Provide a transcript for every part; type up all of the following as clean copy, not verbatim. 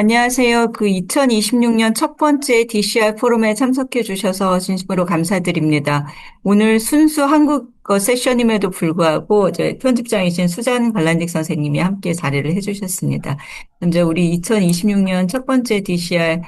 안녕하세요. 2026년 첫 번째 DCR 포럼에 참석해 주셔서 진심으로 감사드립니다. 오늘 순수 한국어 세션임에도 불구하고 저희 편집장이신 수잔 갈란딕 선생님이 함께 자리를 해주셨습니다. 먼저 우리 2026년 첫 번째 DCR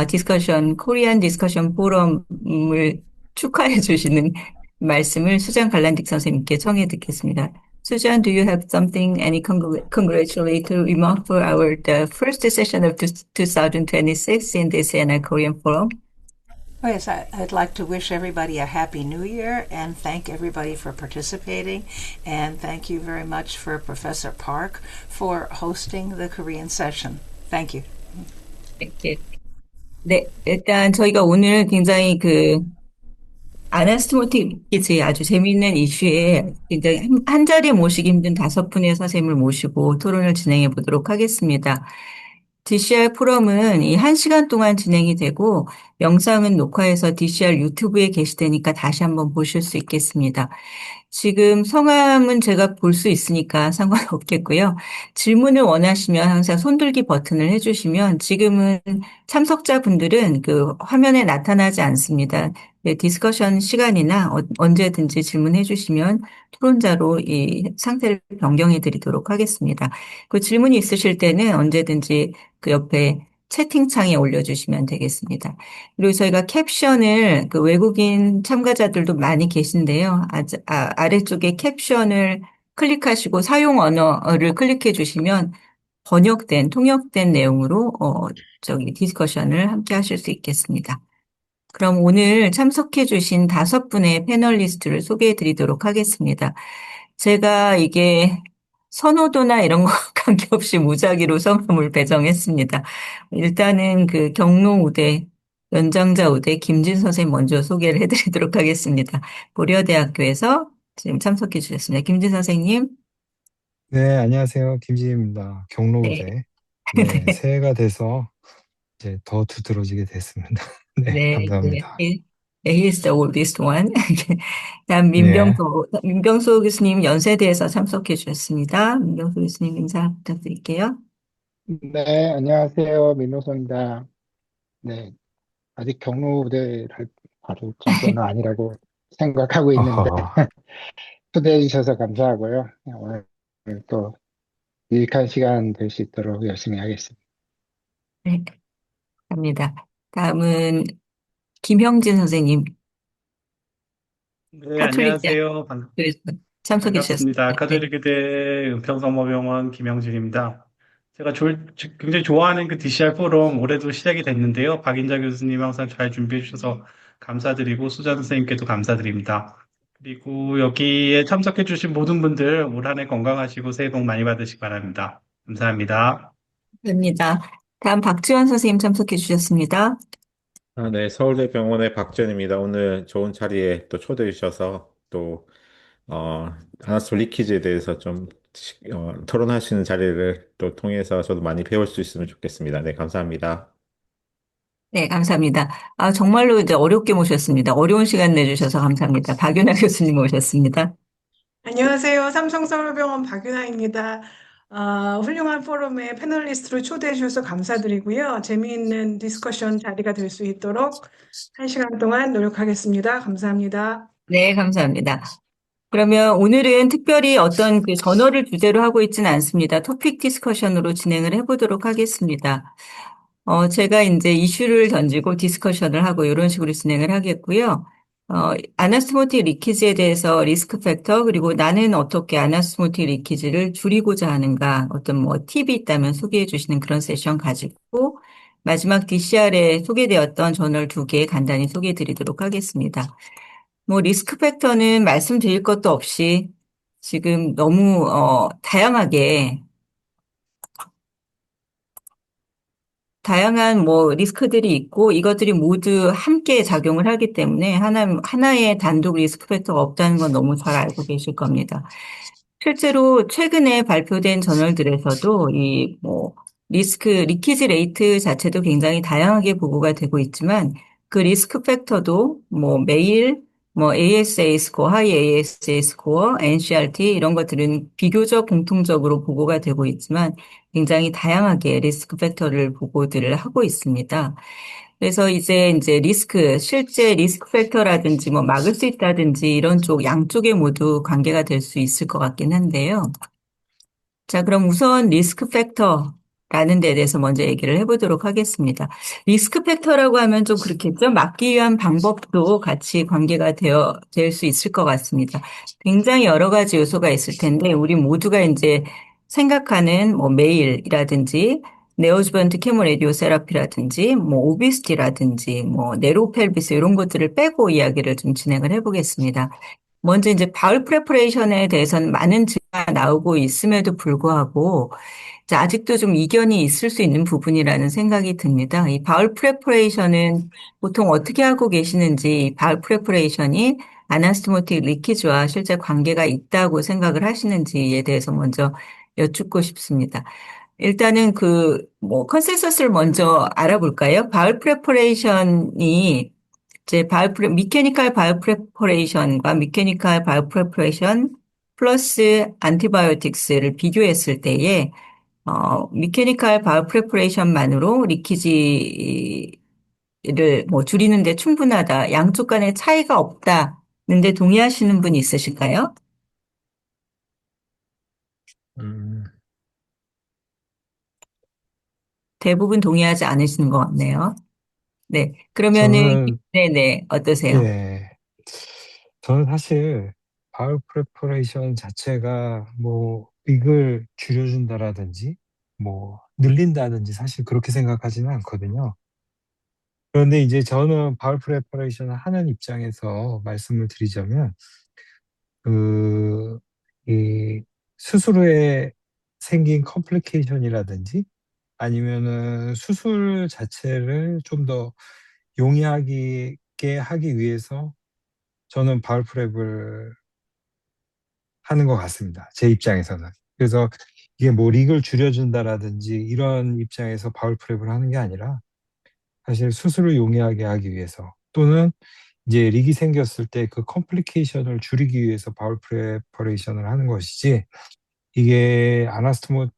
디스커션, 코리안 디스커션 포럼을 축하해 주시는 말씀을 수잔 갈란딕 선생님께 청해 듣겠습니다. Sujan, do you have something, any congratulatory remark for the first session of 2026 in this Korean Forum? Oh, yes, I'd like to wish everybody a happy new year and thank everybody for participating. And thank you very much for Professor Park for hosting the Korean session. Thank you. 이렇게. 네, 일단 저희가 오늘 굉장히 아나스토모티스 아주 재미있는 이슈에 굉장히 한 자리에 모시기 힘든 다섯 분의 선생님을 모시고 토론을 진행해 보도록 하겠습니다. DCR 포럼은 이 한 시간 동안 진행이 되고 영상은 녹화해서 DCR 유튜브에 게시되니까 다시 한번 보실 수 있겠습니다. 지금 성함은 제가 볼 수 있으니까 상관없겠고요. 질문을 원하시면 항상 손들기 버튼을 해주시면 지금은 참석자분들은 화면에 나타나지 않습니다. 네, 디스커션 시간이나 언제든지 질문해 주시면 토론자로 이 상태를 변경해 드리도록 하겠습니다. 질문이 있으실 때는 언제든지 옆에 채팅창에 올려주시면 되겠습니다. 그리고 저희가 캡션을 외국인 참가자들도 많이 계신데요. 아래쪽에 캡션을 클릭하시고 사용 언어를 클릭해 주시면 통역된 내용으로 디스커션을 함께 하실 수 있겠습니다. 그럼 오늘 참석해 주신 다섯 분의 패널리스트를 소개해 드리도록 하겠습니다. 제가 이게 선호도나 이런 거 관계없이 무작위로 성함을 배정했습니다. 일단은 경로우대, 연장자우대 김진 선생님 먼저 소개를 해드리도록 하겠습니다. 고려대학교에서 지금 참석해 주셨습니다. 김진 선생님. 네, 안녕하세요. 김지희입니다. 네. 경로우대. 네, 새해가 돼서 이제 더 두드러지게 됐습니다. 네, 네, 네. 감사합니다. He is the oldest one. 다음 네, 민병수 교수님 연세대에서 참석해 주셨습니다. 민병수 교수님 인사 부탁드릴게요. 네, 안녕하세요. 민노선입니다. 네, 아직 경로우대를 바로 정도는 아니라고 생각하고 있는데, 아하, 초대해 주셔서 감사하고요. 오늘 또 유익한 시간 될 수 있도록 열심히 하겠습니다. 네, 갑니다. 다음은 김형진 선생님, 네, 카톨릭 안녕하세요. 대학교에서 참석해 반갑습니다. 주셨습니다. 네. 카톨릭대 은평성모병원 김영진입니다. 제가 굉장히 좋아하는 DCR 포럼 올해도 시작이 됐는데요. 박인자 교수님 항상 잘 준비해 주셔서 감사드리고 수잔 선생님께도 감사드립니다. 그리고 여기에 참석해 주신 모든 분들 올 한 해 건강하시고 새해 복 많이 받으시기 바랍니다. 감사합니다. 감사합니다. 다음 박지원 선생님 참석해 주셨습니다. 네, 서울대병원의 박지원입니다. 오늘 좋은 자리에 또 초대해 주셔서 또, 아나스톨 리키즈에 대해서 좀, 토론하시는 자리를 또 통해서 저도 많이 배울 수 있으면 좋겠습니다. 네, 감사합니다. 네, 감사합니다. 정말로 이제 어렵게 모셨습니다. 어려운 시간 내주셔서 감사합니다. 박윤아 교수님 모셨습니다. 안녕하세요. 삼성서울병원 박윤아입니다. 훌륭한 포럼에 패널리스트로 초대해 주셔서 감사드리고요. 재미있는 디스커션 자리가 될 수 있도록 한 시간 동안 노력하겠습니다. 감사합니다. 네, 감사합니다. 그러면 오늘은 특별히 어떤 저널을 주제로 하고 있지는 않습니다. 토픽 디스커션으로 진행을 해보도록 하겠습니다. 제가 이제 이슈를 던지고 디스커션을 하고 이런 식으로 진행을 하겠고요. 아나스모틱 리키즈에 대해서 리스크 팩터, 그리고 나는 어떻게 아나스모틱 리키즈를 줄이고자 하는가, 어떤 팁이 있다면 소개해 주시는 그런 세션 가지고, 마지막 DCR에 소개되었던 저널 두 개 간단히 소개해 드리도록 하겠습니다. 리스크 팩터는 말씀드릴 것도 없이 지금 너무, 다양한 리스크들이 있고 이것들이 모두 함께 작용을 하기 때문에 하나의 단독 리스크 팩터가 없다는 건 너무 잘 알고 계실 겁니다. 실제로 최근에 발표된 저널들에서도 리키지 레이트 자체도 굉장히 다양하게 보고가 되고 있지만 그 리스크 팩터도 매일 뭐 ASA 스코어, 하이 ASA 스코어, NCRT 이런 것들은 비교적 공통적으로 보고가 되고 있지만 굉장히 다양하게 리스크 팩터를 보고들을 하고 있습니다. 그래서 이제 실제 리스크 팩터라든지 뭐 막을 수 있다든지 이런 쪽 양쪽에 모두 관계가 될 수 있을 것 같긴 한데요. 자, 그럼 우선 리스크 팩터라는 데 대해서 먼저 얘기를 해보도록 하겠습니다. 리스크 팩터라고 하면 좀 그렇겠죠? 막기 위한 방법도 같이 관계가 될 수 있을 것 같습니다. 굉장히 여러 가지 요소가 있을 텐데, 우리 모두가 이제 생각하는 뭐 메일이라든지, 네오주반트 케모 레디오 세라피라든지, 뭐 오비스티라든지, 뭐 네로펠비스 이런 것들을 빼고 이야기를 좀 진행을 해보겠습니다. 먼저 이제 바울 프레퍼레이션에 대해서는 많은 증거가 나오고 있음에도 불구하고 이제 아직도 좀 이견이 있을 수 있는 부분이라는 생각이 듭니다. 이 바울 프레퍼레이션은 보통 어떻게 하고 계시는지, 이 바울 프레퍼레이션이 아나스토모틱 리키즈와 실제 관계가 있다고 생각을 하시는지에 대해서 먼저 여쭙고 싶습니다. 일단은 뭐 컨센서스를 먼저 알아볼까요? 바울 프레퍼레이션이 이제 미케니컬 바이오 프레퍼레이션과 미케니컬 바이오 프레퍼레이션 플러스 안티바이오틱스를 비교했을 때에 미케니컬 바이오 프레퍼레이션만으로 리키지를 뭐 줄이는데 충분하다. 양쪽 간의 차이가 없다는데 동의하시는 분 있으실까요? 음, 대부분 동의하지 않으시는 것 같네요. 네. 그러면은, 저는, 네네, 어떠세요? 예, 저는 사실 바이오 프레퍼레이션 자체가 뭐 익을 줄여준다라든지 뭐 늘린다든지 사실 그렇게 생각하지는 않거든요. 그런데 이제 저는 바이오 프레퍼레이션을 하는 입장에서 말씀을 드리자면 그, 이 수술 후에 생긴 컴플리케이션이라든지 아니면은 수술 자체를 좀 더 용이하게 하기 위해서 저는 바울 프랩을 하는 것 같습니다. 제 입장에서는. 그래서 이게 뭐 릭을 줄여준다라든지 이런 입장에서 바울 프랩을 하는 게 아니라 사실 수술을 용이하게 하기 위해서 또는 이제 릭이 생겼을 때 그 컴플리케이션을 줄이기 위해서 바울 프레퍼레이션을 하는 것이지 이게 아나스토모틱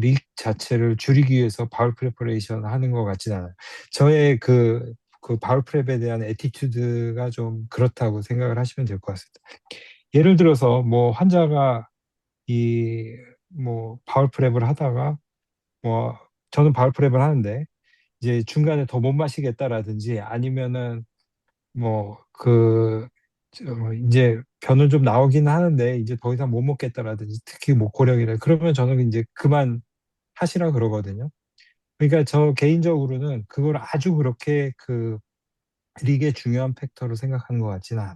릭 자체를 줄이기 위해서 바울 프레퍼레이션 하는 것 같지는 않아요. 저의 그 바울 프랩에 대한 애티튜드가 좀 그렇다고 생각을 하시면 될 것 같습니다. 예를 들어서 뭐 환자가 이 뭐 바울 프랩을 하다가 뭐 저는 바울 프랩을 하는데 이제 중간에 더 못 마시겠다라든지 아니면은 뭐그 이제 변은 좀 나오긴 하는데 이제 더 이상 못 먹겠다라든지 특히 뭐 고령이라 그러면 저는 이제 그만 하시라 그러거든요. 그러니까 저 개인적으로는 그걸 아주 그렇게 그 릭의 중요한 팩터로 생각하는 것 같지는 않아요.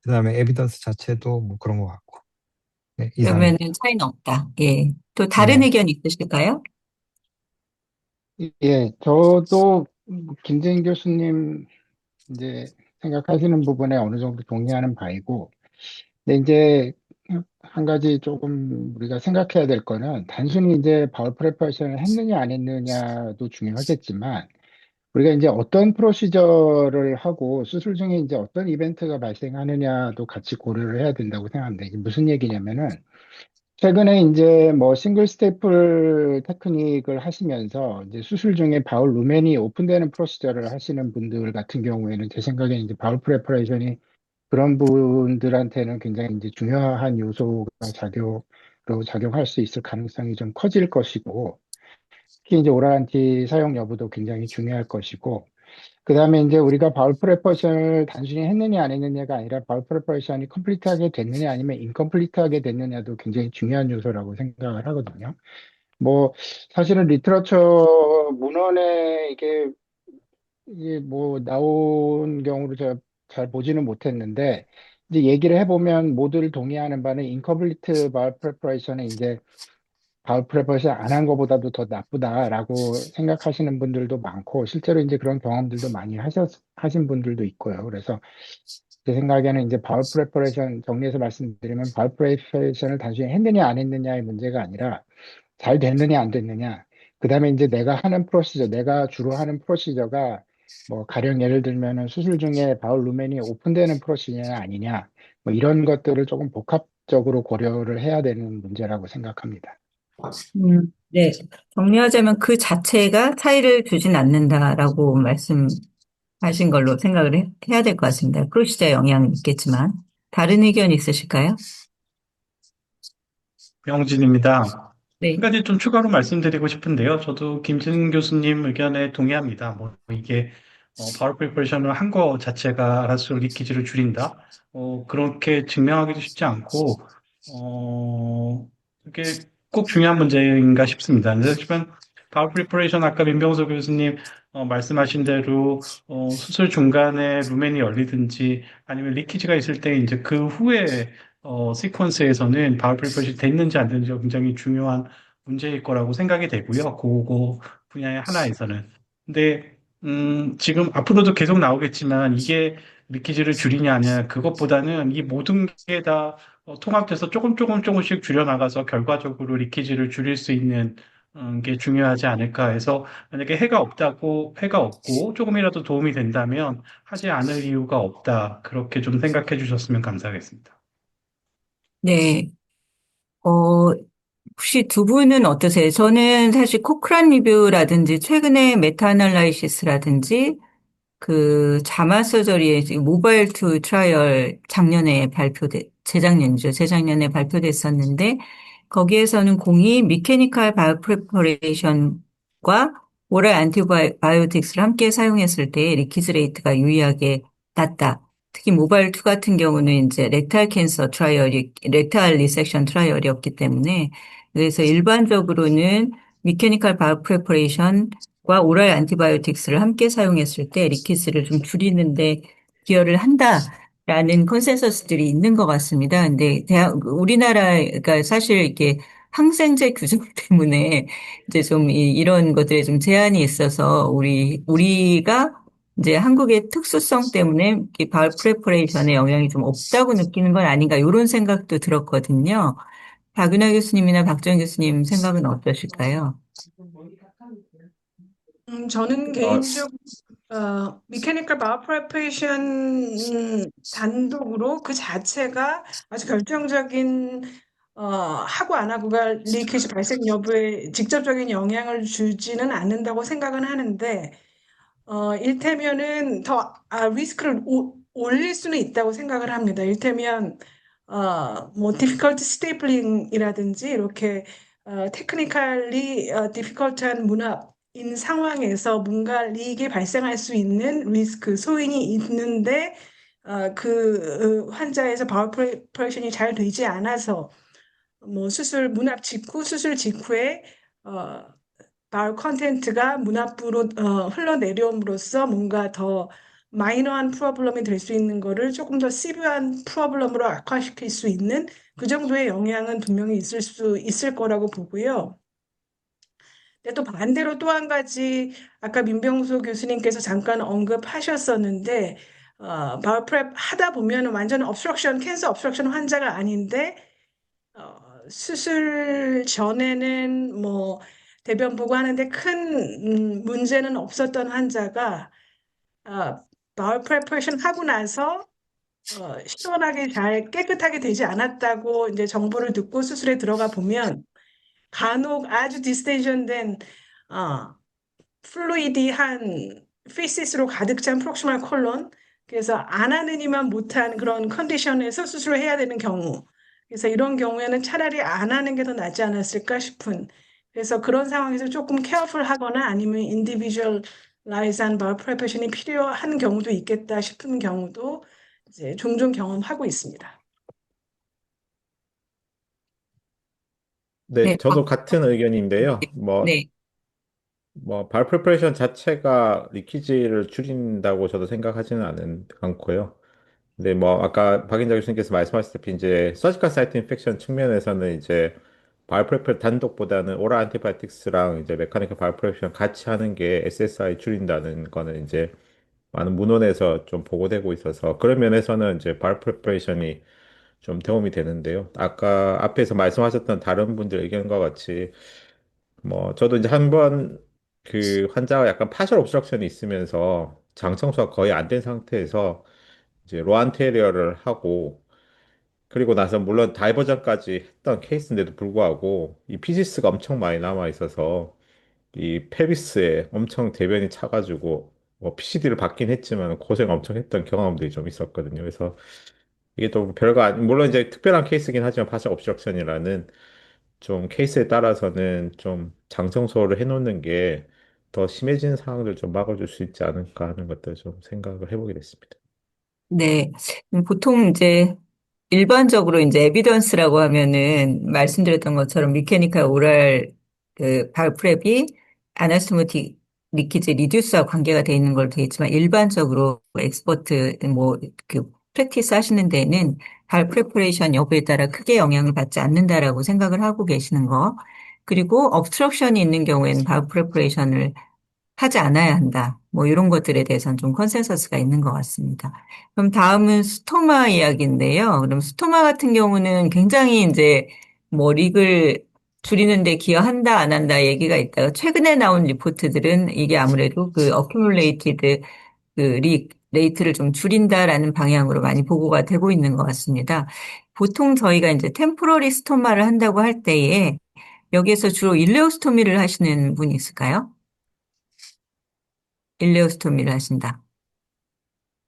그다음에 에비던스 자체도 뭐 그런 것 같고. 네, 그러면은 이상입니다. 차이는 없다. 예. 또 다른 네. 의견 있으실까요? 예, 저도 김재인 교수님 이제 생각하시는 부분에 어느 정도 동의하는 바이고, 근데 이제 한 가지 조금 우리가 생각해야 될 거는 단순히 이제 바울 프레퍼레이션을 했느냐 안 했느냐도 중요하겠지만 우리가 이제 어떤 프로시저를 하고 수술 중에 이제 어떤 이벤트가 발생하느냐도 같이 고려를 해야 된다고 생각합니다. 이게 무슨 얘기냐면은 최근에 이제 뭐 싱글 스테이플 테크닉을 하시면서 이제 수술 중에 바울 루멘이 오픈되는 프로시저를 하시는 분들 같은 경우에는 제 생각에는 이제 바울 프레퍼레이션이 그런 분들한테는 굉장히 이제 중요한 요소가 작용할 수 있을 가능성이 좀 커질 것이고, 특히 이제 오랄란티 사용 여부도 굉장히 중요할 것이고, 그 다음에 이제 우리가 바울 프레퍼레이션을 단순히 했느냐 안 했느냐가 아니라 바울 프레퍼레이션이 컴플리트하게 됐느냐 아니면 인컴플리트하게 됐느냐도 굉장히 중요한 요소라고 생각을 하거든요. 뭐 사실은 리터러처 문헌에 이게 뭐 나온 경우를 제가 잘 보지는 못했는데 이제 얘기를 해보면 모두를 동의하는 바는 인컴플리트 바울 프레퍼레이션에 이제 바울 프레퍼레이션 안 한 것보다도 더 나쁘다라고 생각하시는 분들도 많고 실제로 이제 그런 경험들도 많이 하신 분들도 있고요. 그래서 제 생각에는 이제 바울 프레퍼레이션 정리해서 말씀드리면 바울 프레퍼레이션을 단순히 했느냐 안 했느냐의 문제가 아니라 잘 됐느냐 안 됐느냐. 그다음에 이제 내가 주로 하는 프로시저가 뭐 가령 예를 들면은 수술 중에 바울 루멘이 오픈되는 프로시저냐 아니냐 뭐 이런 것들을 조금 복합적으로 고려를 해야 되는 문제라고 생각합니다. 네. 정리하자면 그 자체가 차이를 주진 않는다라고 말씀하신 걸로 생각을 해야 될 것 같습니다. 프로시저에 영향이 있겠지만. 다른 의견 있으실까요? 명진입니다. 한 네. 가지 좀 추가로 말씀드리고 싶은데요. 저도 김진 교수님 의견에 동의합니다. 뭐 이게 바로 프리퍼레이션을 한 거 자체가 알아서 리키지를 줄인다. 그렇게 증명하기도 쉽지 않고 이게 꼭 중요한 문제인가 싶습니다. 하지만 바로 프리퍼레이션 아까 민병so 교수님 말씀하신 대로 수술 중간에 루멘이 열리든지 아니면 리키지가 있을 때 이제 그 후에 시퀀스에서는 바울 프리퍼레이션이 됐는지 안 됐는지가 굉장히 중요한 문제일 거라고 생각이 되고요. 그거 분야의 하나에서는. 근데, 지금 앞으로도 계속 나오겠지만 이게 리키지를 줄이냐 아니냐 그것보다는 이 모든 게 다 통합돼서 조금씩 줄여나가서 결과적으로 리키지를 줄일 수 있는 게 중요하지 않을까 해서 만약에 해가 없고 조금이라도 도움이 된다면 하지 않을 이유가 없다. 그렇게 좀 생각해 주셨으면 감사하겠습니다. 네. 어, 혹시 두 분은 어떠세요? 저는 사실 코크란 리뷰라든지 최근에 메타 애널라이시스라든지 그 자마 서저리의 지금 모바일 투 트라이얼 재작년에 발표됐었는데 거기에서는 공이 미케니컬 바이오 프레퍼레이션과 오럴 안티바이오틱스를 함께 사용했을 때 리키즈 레이트가 유의하게 낮다. 특히 모바일 2 같은 경우는 이제 렉탈 리섹션 트라이얼이었기 때문에 그래서 일반적으로는 미케니컬 바이오 프레퍼레이션과 오럴 안티바이오틱스를 함께 사용했을 때 리키즈를 좀 줄이는데 기여를 한다라는 컨센서스들이 있는 것 같습니다. 근데 우리나라가 사실 이게 항생제 규정 때문에 이제 좀 이런 것들에 좀 제한이 있어서 우리가 이제 한국의 특수성 때문에 이 바울 프레퍼레이션에 영향이 좀 없다고 느끼는 건 아닌가 이런 생각도 들었거든요. 박윤아 교수님이나 박정 교수님 생각은 어떠실까요? 저는 어, 개인적으로 미케니컬 바우 프레퍼레이션 단독으로 그 자체가 아주 결정적인 하고 안 하고가 리케이지 발생 여부에 직접적인 영향을 주지는 않는다고 생각은 하는데 일테면은 더 리스크를 올릴 수는 있다고 생각을 합니다. 일테면 뭐 difficult stapling이라든지 이렇게 테크니컬리 difficult한 문합인 상황에서 뭔가 리익이 발생할 수 있는 리스크 소인이 있는데 그 환자에서 바울 프레퍼레이션이 잘 되지 않아서 뭐 수술 직후에 어, 바울 컨텐트가 문 앞으로 흘러내려옴으로써 뭔가 더 마이너한 프로블럼이 될 수 있는 거를 조금 더 시비한 프로블럼으로 악화시킬 수 있는 그 정도의 영향은 분명히 있을 거라고 보고요. 근데 또 반대로 또 한 가지 아까 민병소 교수님께서 잠깐 언급하셨었는데 바울 프랩 하다 보면 완전 캔서 obstruction 환자가 아닌데 수술 전에는 뭐 대변 보고 하는데 큰 문제는 없었던 환자가 어, 바울 프레퍼레이션 하고 나서 시원하게 잘 깨끗하게 되지 않았다고 이제 정보를 듣고 수술에 들어가 보면 간혹 아주 디스텐션된 어, 플루이디한 피시스로 가득 찬 프록시멀 콜론 그래서 안 하느니만 못한 그런 컨디션에서 수술을 해야 되는 경우 그래서 이런 경우에는 차라리 안 하는 게 더 낫지 않았을까 싶은 그래서 그런 상황에서 조금 케어풀하거나 아니면 인디비주얼라이즈한 말 프레퍼레이션이 필요한 경우도 있겠다 싶은 경우도 이제 종종 경험하고 있습니다. 네, 네. 저도 같은 의견인데요. 네. 발 프리퍼레이션 자체가 리키지를 줄인다고 저도 생각하지는 않고요. 근데 아까 박인자 교수님께서 말씀하셨다시피 이제 서지컬 사이트 인펙션 측면에서는 이제 발 프리퍼 단독보다는 오랄 안티바이오틱스랑 이제 메카니컬 발 프리퍼레이션 같이 하는 게 SSI 줄인다는 거는 이제 많은 문헌에서 좀 보고되고 있어서 그런 면에서는 이제 발 프리퍼레이션이 좀 도움이 되는데요. 아까 앞에서 말씀하셨던 다른 분들 의견과 같이 저도 이제 한번 그 환자가 약간 파셜 옵스트럭션이 있으면서 장 청소가 거의 안 된 상태에서 이제 로안테리어를 하고 그리고 나서 물론 다이버전까지 했던 케이스인데도 불구하고 이 피지스가 엄청 많이 남아 있어서 이 페비스에 엄청 대변이 차가지고 뭐 PCD를 받긴 했지만 고생 엄청 했던 경험들이 좀 있었거든요. 그래서 이게 또 별거 아니 물론 이제 특별한 케이스긴 하지만 파셜 옵스트럭션이라는 좀 케이스에 따라서는 좀 장청소를 해놓는 게 더 심해지는 상황들 좀 막아줄 수 있지 않을까 하는 것들 좀 생각을 해보게 됐습니다. 네. 보통 이제 일반적으로 이제 에비던스라고 하면은 말씀드렸던 것처럼 미케니컬 오랄 그 발프랩이 아나스토모틱 리키지 리듀스와 관계가 돼 있는 걸로 돼 있지만 일반적으로 엑스퍼트 뭐 그 프랙티스 하시는 데에는 발 프레퍼레이션 여부에 따라 크게 영향을 받지 않는다라고 생각을 하고 계시는 거. 그리고 obstruction이 있는 경우에는 발 프레퍼레이션을 하지 않아야 한다. 뭐 이런 것들에 대해서는 좀 컨센서스가 있는 것 같습니다. 그럼 다음은 스토마 이야기인데요. 그럼 스토마 같은 경우는 굉장히 이제 뭐 릭을 줄이는데 기여한다, 안 한다 얘기가 있다가 최근에 나온 리포트들은 이게 아무래도 그 어큐뮬레이티드 그 레이트를 좀 줄인다라는 방향으로 많이 보고가 되고 있는 것 같습니다. 보통 저희가 이제 템포러리 스토마를 한다고 할 때에 여기에서 주로 일레오스토미를 하시는 분이 있을까요? 일레오스토미를 하신다.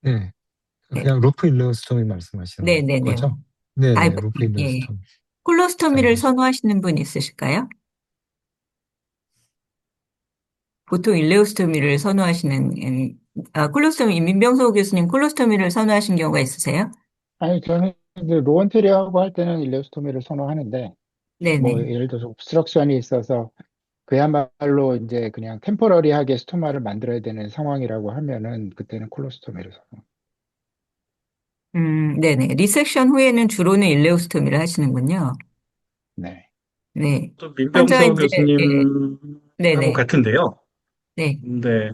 네. 네. 그냥 루프 일레오스토미 말씀하시는 네네네. 거죠? 네네, 다이버, 루프 예. 일레오스토미. 콜로스토미를 다이버죠. 선호하시는 분 있으실까요? 보통 일레오스토미를 선호하시는, 콜로스토미, 민병소 교수님 콜로스토미를 선호하신 경우가 있으세요? 아니, 저는 이제 로원테리하고 할 때는 일레오스토미를 선호하는데, 뭐, 네네. 예를 들어서 옵스트럭션이 있어서 그야말로 이제 그냥 템포러리하게 스토마를 만들어야 되는 상황이라고 하면은 그때는 콜로스토미를 선호. 네네. 리섹션 후에는 주로는 일레오스토미를 하시는군요. 네. 네. 또 환자가 민병서 이제, 예, 교수님하고 네네. 같은데요. 네. 근데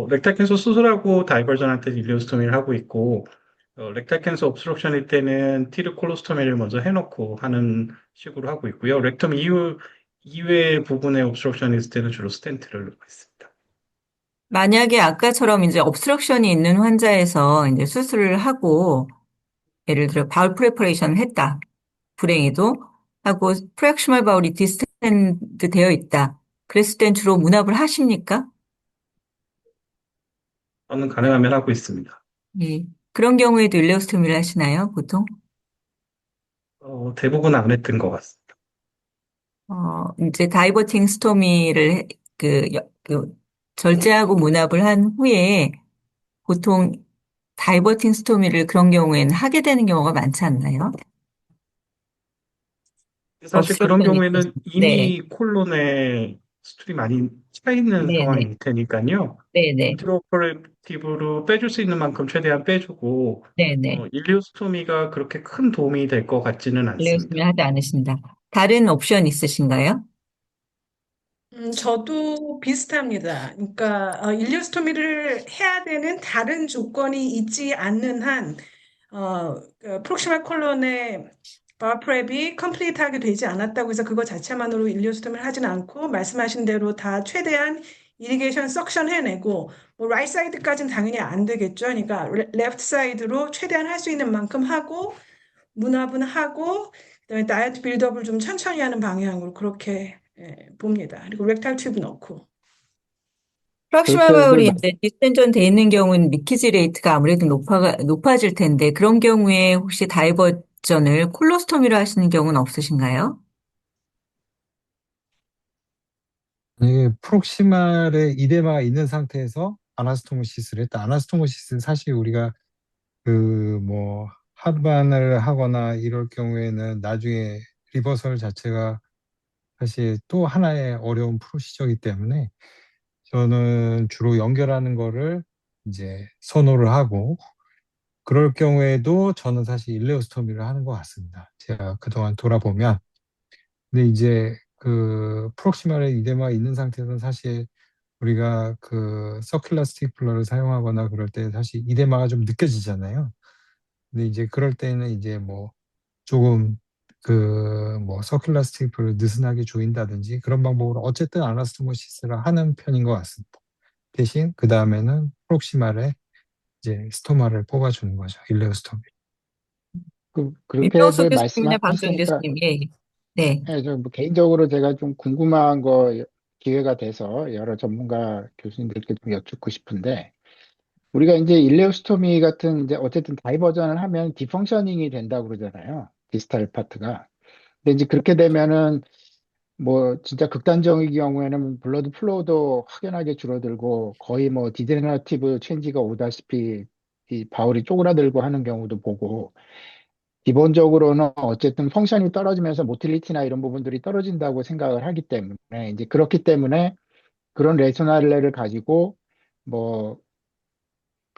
렉탈 캔서 수술하고 다이버전할 때 일리오스토미를 하고 있고 렉탈 캔서 옵스트럭션일 때는 티르콜로스토미를 먼저 해놓고 하는 식으로 하고 있고요. 렉텀 이외의 부분에 옵스트럭션이 있을 때는 주로 스텐트를 넣고 있습니다. 만약에 아까처럼 이제 obstruction이 있는 환자에서 이제 수술을 하고, 예를 들어 바울 프레퍼레이션을 했다. 불행히도 하고 프랙슈말 바울이 디스텐드 되어 있다. 그랬을 땐 주로 문압을 하십니까? 저는 가능하면 하고 있습니다. 예. 그런 경우에도 일레오스토미를 하시나요, 보통? 대부분 안 했던 것 같습니다. 이제 다이버팅 스토미를 그 절제하고 문압을 한 후에 보통 다이버팅 스토미를 그런 경우에는 하게 되는 경우가 많지 않나요? 사실 그런 obstruction이 있어서. 경우에는 네, 이미 콜론에 수술이 많이 차 있는 네, 네, 상황일 테니까요. 네, 네, 인트로퍼레이티브로 빼줄 수 있는 만큼 최대한 빼주고, 네, 네. 일리오스토미가 그렇게 큰 도움이 될 것 같지는 일레오스토미 않습니다. 하지 않으신다. 다른 옵션 있으신가요? 저도 비슷합니다. 그러니까 일리오스토미를 해야 되는 다른 조건이 있지 않는 한 프록시말 콜론의 바프랩이 컴플리트하게 되지 않았다고 해서 그거 자체만으로 일리오스토미를 하진 않고 말씀하신 대로 다 최대한 이리게이션 석션 해내고 뭐 라이트 사이드까지는 당연히 안 되겠죠. 그러니까 레프트 사이드로 최대한 할 수 있는 만큼 하고 문화분 하고 그다음에 다이어트 빌드업을 좀 천천히 하는 방향으로 그렇게 봅니다. 그리고 렉탈 튜브 넣고. 프락시말 그렇게들 바울이 이제 디스텐전 돼 있는 경우는 리키지 레이트가 아무래도 높아질 텐데 그런 경우에 혹시 다이버전을 콜로스토미로 하시는 경우는 없으신가요? 만약에 프록시말에 이데마가 있는 상태에서 아나스토모시스를 했다. 아나스토모시스는 사실 우리가 그 뭐 합반을 하거나 이럴 경우에는 나중에 리버설 자체가 사실 또 하나의 어려운 프로시저이기 때문에 저는 주로 연결하는 거를 이제 선호를 하고 그럴 경우에도 저는 사실 일레오스토미를 하는 것 같습니다. 제가 그동안 돌아보면. 근데 이제 그 프록시말에 이데마가 있는 상태에서는 사실 우리가 그 서큘러 스티플러를 사용하거나 그럴 때 사실 이데마가 좀 느껴지잖아요. 근데 이제 그럴 때는 이제 뭐 조금 뭐 서큘러 스티플을 느슨하게 조인다든지 그런 방법으로 어쨌든 아나스토모시스를 하는 편인 것 같습니다. 대신 그 다음에는 프록시말에 이제 스토마를 뽑아주는 거죠. 일레오스토미. 그렇게들 민병수 교수님이나 박준 말씀하셨으니까, 교수님, 예. 네. 예, 뭐 개인적으로 제가 좀 궁금한 거 기회가 돼서 여러 전문가 교수님들께 좀 여쭙고 싶은데, 우리가 이제 일레오스토미 같은 이제 어쨌든 다이버전을 하면 디펑셔닝이 된다고 그러잖아요. 디스탈 파트가. 근데 이제 그렇게 되면은 뭐 진짜 극단적인 경우에는 블러드 플로우도 확연하게 줄어들고 거의 뭐 디제너러티브 체인지가 오다시피 이 바울이 쪼그라들고 하는 경우도 보고, 기본적으로는 어쨌든 펑션이 떨어지면서 모틸리티나 이런 부분들이 떨어진다고 생각을 하기 때문에, 이제 그렇기 때문에 그런 레소나레를 가지고 뭐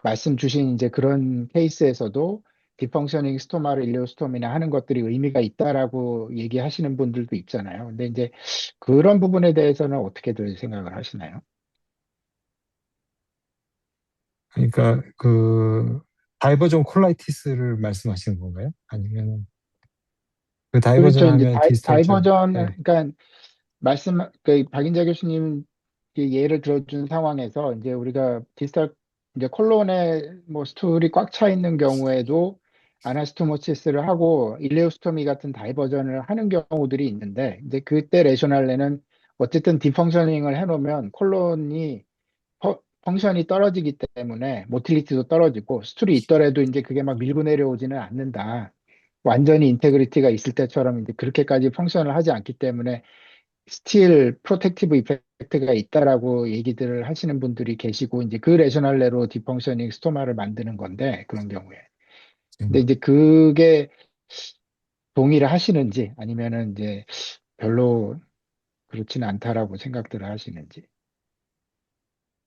말씀 주신 이제 그런 케이스에서도 디펑셔닝 스토마를 일리오스톰이나 하는 것들이 의미가 있다라고 얘기하시는 분들도 있잖아요. 근데 이제 그런 부분에 대해서는 어떻게들 생각을 하시나요? 그러니까 그 다이버전 콜라이티스를 말씀하시는 건가요? 아니면 그 다이버전 그렇죠. 이제 하면 디스탈전? 다이버전, 네. 그러니까 그 박인자 교수님 예를 들어준 상황에서 이제 우리가 디스탈 이제 콜론에 뭐 스툴이 꽉 차 있는 경우에도 아나스토모시스를 하고 일레오스토미 같은 다이버전을 하는 경우들이 있는데, 이제 그때 레셔널레는 어쨌든 디펑셔닝을 해놓으면 콜론이 펑션이 떨어지기 때문에 모틸리티도 떨어지고 스툴이 있더라도 이제 그게 막 밀고 내려오지는 않는다. 완전히 인테그리티가 있을 때처럼 이제 그렇게까지 펑션을 하지 않기 때문에 스틸 프로텍티브 이펙트가 있다라고 얘기들을 하시는 분들이 계시고, 이제 그 레셔널레로 디펑셔닝 스토마를 만드는 건데, 그런 경우에. 근데 음. 이제 그게 동의를 하시는지 아니면은 이제 별로 그렇지는 않다라고 생각들을 하시는지.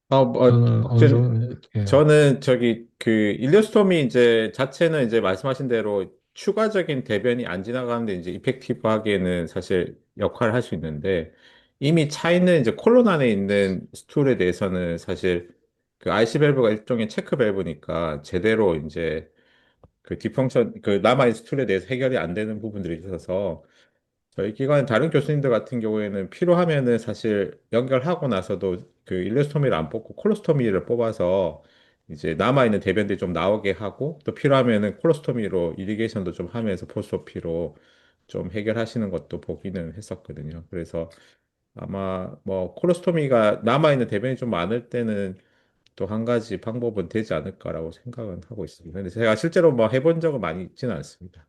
저는 어느 정도, 예. 저는 저기 그 일리오스톰이 이제 자체는 이제 말씀하신 대로 추가적인 대변이 안 지나가는데 이제 이펙티브 하기에는 사실 역할을 할 수 있는데, 이미 차 있는 이제 콜론 안에 있는 스툴에 대해서는 사실 그 IC 밸브가 일종의 체크 밸브니까 제대로 이제 그 디펑션 그 남아있는 스툴에 대해서 해결이 안 되는 부분들이 있어서, 저희 기관 다른 교수님들 같은 경우에는 필요하면은 사실 연결하고 나서도 그 일레스토미를 안 뽑고 콜로스토미를 뽑아서 이제 남아있는 대변들이 좀 나오게 하고, 또 필요하면은 콜로스토미로 이리게이션도 좀 하면서 포스오피로 좀 해결하시는 것도 보기는 했었거든요. 그래서 아마 뭐 콜로스토미가 남아있는 대변이 좀 많을 때는 또 한 가지 방법은 되지 않을까라고 생각은 하고 있습니다. 근데 제가 실제로 뭐 해본 적은 많이 있지는 않습니다.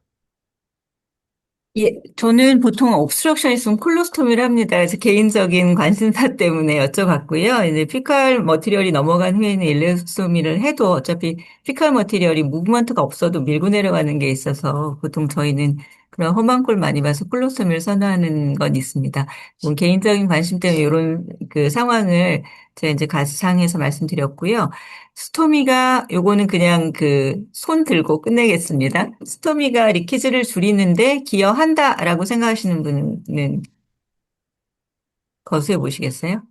예, 저는 보통 옵스트럭션 있으면 콜로스토미를 합니다. 그래서 개인적인 관심사 때문에 여쭤봤고요. 이제 피칼 머티리얼이 넘어간 후에는 일레오스토미를 해도 어차피 피칼 머티리얼이 무브먼트가 없어도 밀고 내려가는 게 있어서 보통 저희는 그런 험한 꼴 많이 봐서 콜로스토미를 선호하는 건 있습니다. 개인적인 관심 때문에 이런 그 상황을 제가 이제 가상에서 말씀드렸고요. 스토미가 요거는 그냥 그 손 들고 끝내겠습니다. 스토미가 리키즈를 줄이는데 기여한다라고 생각하시는 분은 거수해 보시겠어요?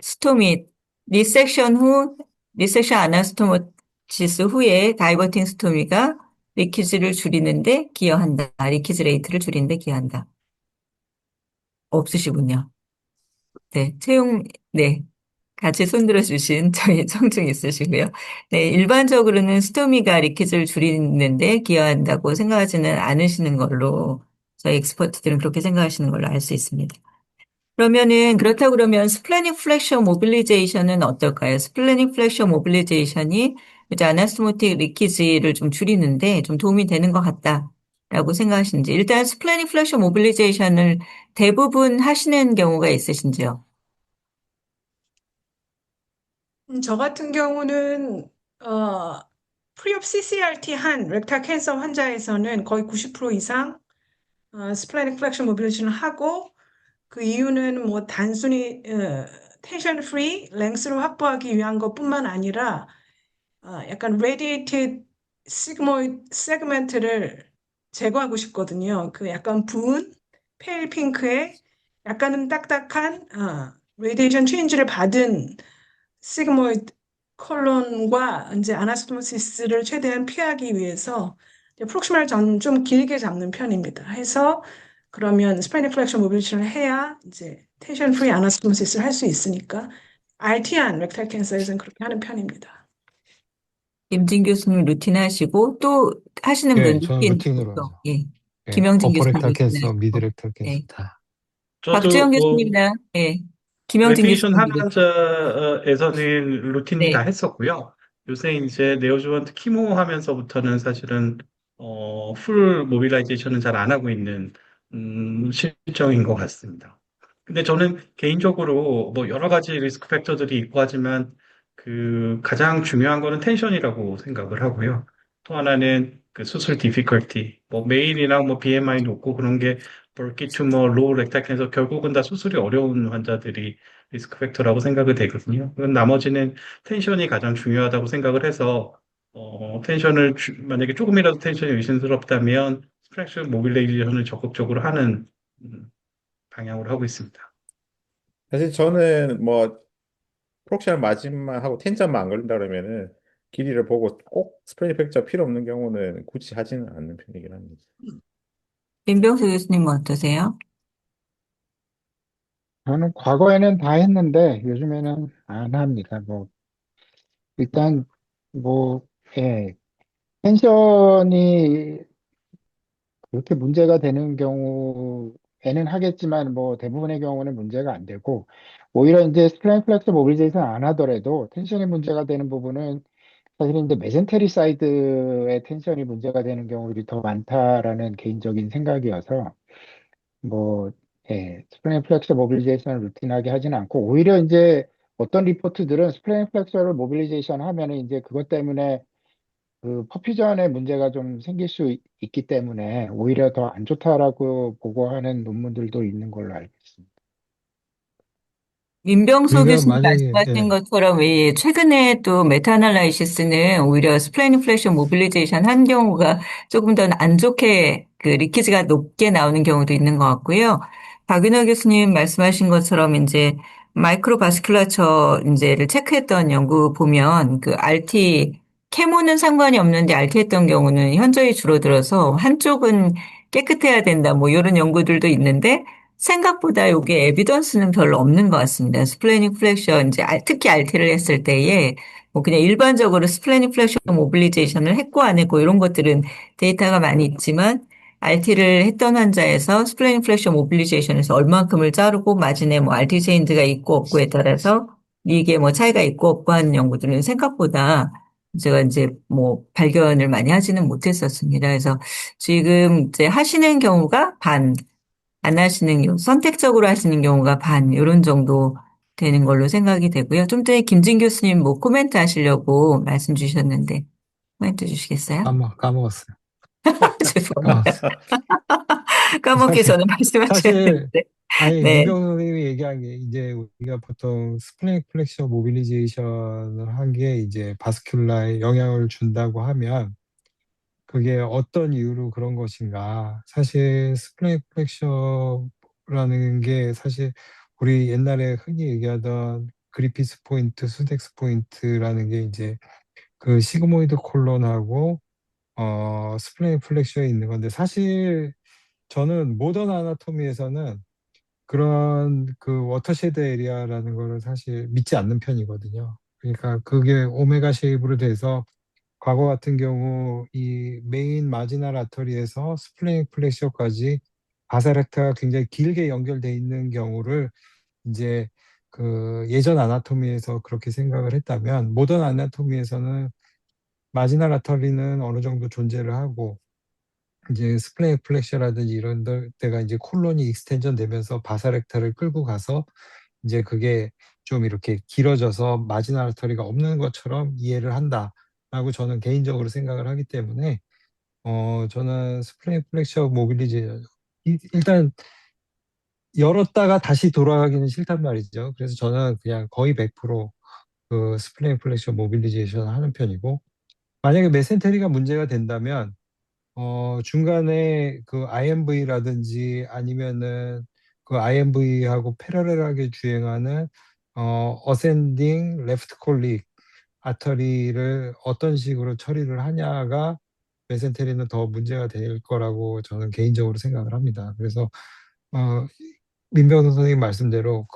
스토미 리섹션 후 리섹션 아나스토모시스 후에 다이버팅 스토미가 리키즈를 줄이는데 기여한다. 리키즈 레이트를 줄이는데 기여한다. 없으시군요. 네, 네. 같이 손들어 주신 저희 청중 있으시고요. 네, 일반적으로는 스토미가 리키즈를 줄이는데 기여한다고 생각하지는 않으시는 걸로 저희 엑스퍼트들은 그렇게 생각하시는 걸로 알 수 있습니다. 그러면은 그렇다고 그러면 스플래닉 플렉셔 모빌리제이션은 어떨까요? 스플래닉 플렉셔 모빌리제이션이 이제 아나스토모틱 리키즈를 좀 줄이는데 좀 도움이 되는 것 같다라고 생각하시는지 일단 스플래닉 플렉셔 모빌리제이션을 대부분 하시는 경우가 있으신지요? 저 같은 경우는 프리옵 CCRT 한 렉탈 캔서 환자에서는 거의 90% 이상 스플래닉 플렉션 모빌리제이션을 하고, 그 이유는 뭐 단순히 텐션 프리 랭스를 확보하기 위한 것뿐만 아니라 약간 radiated sigmoid 세그멘트를 제거하고 싶거든요. 그 약간 부은 페일 핑크에 약간은 딱딱한 레디에이션 체인지를 받은 시그모이드 컬론과 이제 아나스토모시스를 최대한 피하기 위해서 프록시말 저는 좀 길게 잡는 편입니다. 해서 그러면 스파이널 플렉션 모빌리티를 해야 이제 텐션 프리 아나스토모시스를 할 수 있으니까 RT한 렉탈 캔서에서는 그렇게 하는 편입니다. 임진 교수님 루틴 하시고 또 하시는 분 예, 저는 루틴 루틴으로 있어. 하죠. 예. 예, 김영진 교수님 어퍼렉탈 루틴 캔서, 하시고. 미드렉탈 캔서 예. 다. 박주영 저도 교수님이랑 예. 김영진 레피니션 교수님 루틴. 하나에서는 루틴 다 네. 했었고요. 요새 이제 네오주먼트 키모 하면서부터는 사실은 풀 모빌라이제이션은 잘 안 하고 있는 실정인 것 같습니다. 근데 저는 개인적으로 뭐 여러 가지 리스크 팩터들이 있고 하지만 그 가장 중요한 거는 텐션이라고 생각을 하고요. 또 하나는 그 수술 디피컬티, 뭐 메인이랑 뭐 BMI 높고 그런 게 벌기 튜머, 로우 렉탈 캔서 결국은 다 수술이 어려운 환자들이 리스크 팩터라고 생각이 되거든요. 그럼 나머지는 텐션이 가장 중요하다고 생각을 해서 만약에 조금이라도 텐션이 의심스럽다면 스트렉션 모빌레이션을 적극적으로 하는 음, 방향으로 하고 있습니다. 사실 저는 뭐 프록시말 맞음만 하고 텐션만 안 걸린다 그러면은 길이를 보고 꼭 스프레이 팩처 필요 없는 경우는 굳이 하지는 않는 편이긴 합니다. 민병수 교수님은 어떠세요? 저는 과거에는 다 했는데 요즘에는 안 합니다. 뭐 일단 뭐 예, 펜션이 그렇게 문제가 되는 경우에는 하겠지만 뭐 대부분의 경우는 문제가 안 되고 오히려 이제 스플라인 플렉스 모빌리제이션 안 하더라도 텐션이 문제가 되는 부분은 사실은 이제 메센테리 사이드의 텐션이 문제가 되는 경우들이 더 많다라는 개인적인 생각이어서 뭐 예, 스플라인 플렉스 모빌리제이션을 루틴하게 하지는 않고 오히려 이제 어떤 리포트들은 스플라인 플렉서를 모빌리제이션 하면은 이제 그것 때문에 그 퍼퓨전에 문제가 좀 생길 수 있기 때문에 오히려 더 안 좋다라고 보고하는 논문들도 있는 걸로 알고 있습니다. 민병소 우리가 교수님 만약에, 말씀하신 예, 것처럼 최근에 또 메타애널라이시스는 오히려 스플래닝 플렉션 모빌리제이션 한 경우가 조금 더 안 좋게 그 리키즈가 높게 나오는 경우도 있는 것 같고요. 박윤호 교수님 말씀하신 것처럼 이제 마이크로바스큘라처 이제를 체크했던 연구 보면 그 RT 케모는 상관이 없는데 RT 했던 경우는 현저히 줄어들어서 한쪽은 깨끗해야 된다 뭐 이런 연구들도 있는데 생각보다 이게 에비던스는 별로 없는 것 같습니다. 스플래닝 플렉션, 이제 특히 RT를 했을 때에 뭐 그냥 일반적으로 스플래닝 플렉션 모빌리제이션을 했고 안 했고 이런 것들은 데이터가 많이 있지만 RT를 했던 환자에서 스플래닝 플렉션 모빌리제이션에서 얼만큼을 자르고 마진에 뭐 RT 체인지가 있고 없고에 따라서 이게 뭐 차이가 있고 없고 하는 연구들은 생각보다 제가 이제 뭐 발견을 많이 하지는 못했었습니다. 그래서 지금 이제 하시는 경우가 안 하시는 경우, 선택적으로 하시는 경우가 반, 이런 정도 되는 걸로 생각이 되고요. 좀 전에 김진 교수님 뭐 코멘트 하시려고 말씀 주셨는데, 코멘트 주시겠어요? 까먹었어요. 죄송합니다. 까먹었어요. 까먹기 사실, 전에 말씀하셔야 사실, 되는데. 아니, 네. 민병선님이 얘기한 게, 이제 우리가 보통 스플래닝 플렉션 모빌리제이션을 한 게 이제 바스큘라에 영향을 준다고 하면, 그게 어떤 이유로 그런 것인가. 사실 스플래닝 플렉셔라는 게 사실 우리 옛날에 흔히 얘기하던 그리피스 포인트, 수덱스 포인트라는 게 이제 그 시그모이드 콜론하고 스플래닝 플렉셔에 있는 건데 사실 저는 모던 아나토미에서는 그런 그 워터쉐드 에리아라는 거를 사실 믿지 않는 편이거든요. 그러니까 그게 오메가 쉐입으로 돼서 과거 같은 경우 이 메인 마지널 아터리에서 스플래닝 플렉셔까지 바사렉타가 굉장히 길게 연결돼 있는 경우를 이제 그 예전 아나토미에서 그렇게 생각을 했다면 모던 아나토미에서는 마지널 아터리는 어느 정도 존재를 하고 이제 스플래닝 플렉셔라든지 이런 데가 이제 콜론이 익스텐전 되면서 바사렉타를 끌고 가서 이제 그게 좀 이렇게 길어져서 마지널 아터리가 없는 것처럼 이해를 한다라고 저는 개인적으로 생각을 하기 때문에 저는 스프링 플렉셔 모빌리제 일단 열었다가 다시 돌아가기는 싫단 말이죠. 그래서 저는 그냥 거의 100%그 스프링 플렉셔 모빌리제이션 하는 편이고 만약에 메센테리가 문제가 된다면 중간에 그 IMV라든지 아니면은 그 IMV하고 패러렐하게 주행하는 어센딩 레프트 콜릭 아터리를 어떤 식으로 처리를 하냐가 메센테리는 더 문제가 될 거라고 저는 개인적으로 생각을 합니다. 그래서 민병호 선생님 말씀대로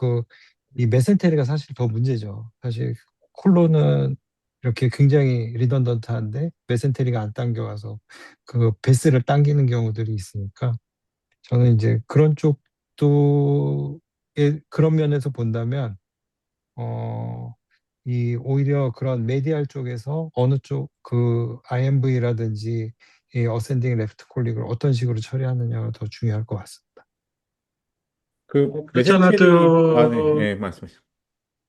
이 메센테리가 사실 더 문제죠. 사실 콜로는 이렇게 굉장히 리던던트한데 메센테리가 안 당겨와서 그 베스를 당기는 경우들이 있으니까 저는 이제 그런 쪽도 그런 면에서 본다면 어, 이 오히려 그런 메디알 쪽에서 어느 쪽 IMV라든지 이 어센딩 레프트 콜릭을 어떤 식으로 처리하느냐가 더 중요할 것 같습니다. 그 그렇지 네, 않아도, 예, 말씀하세요.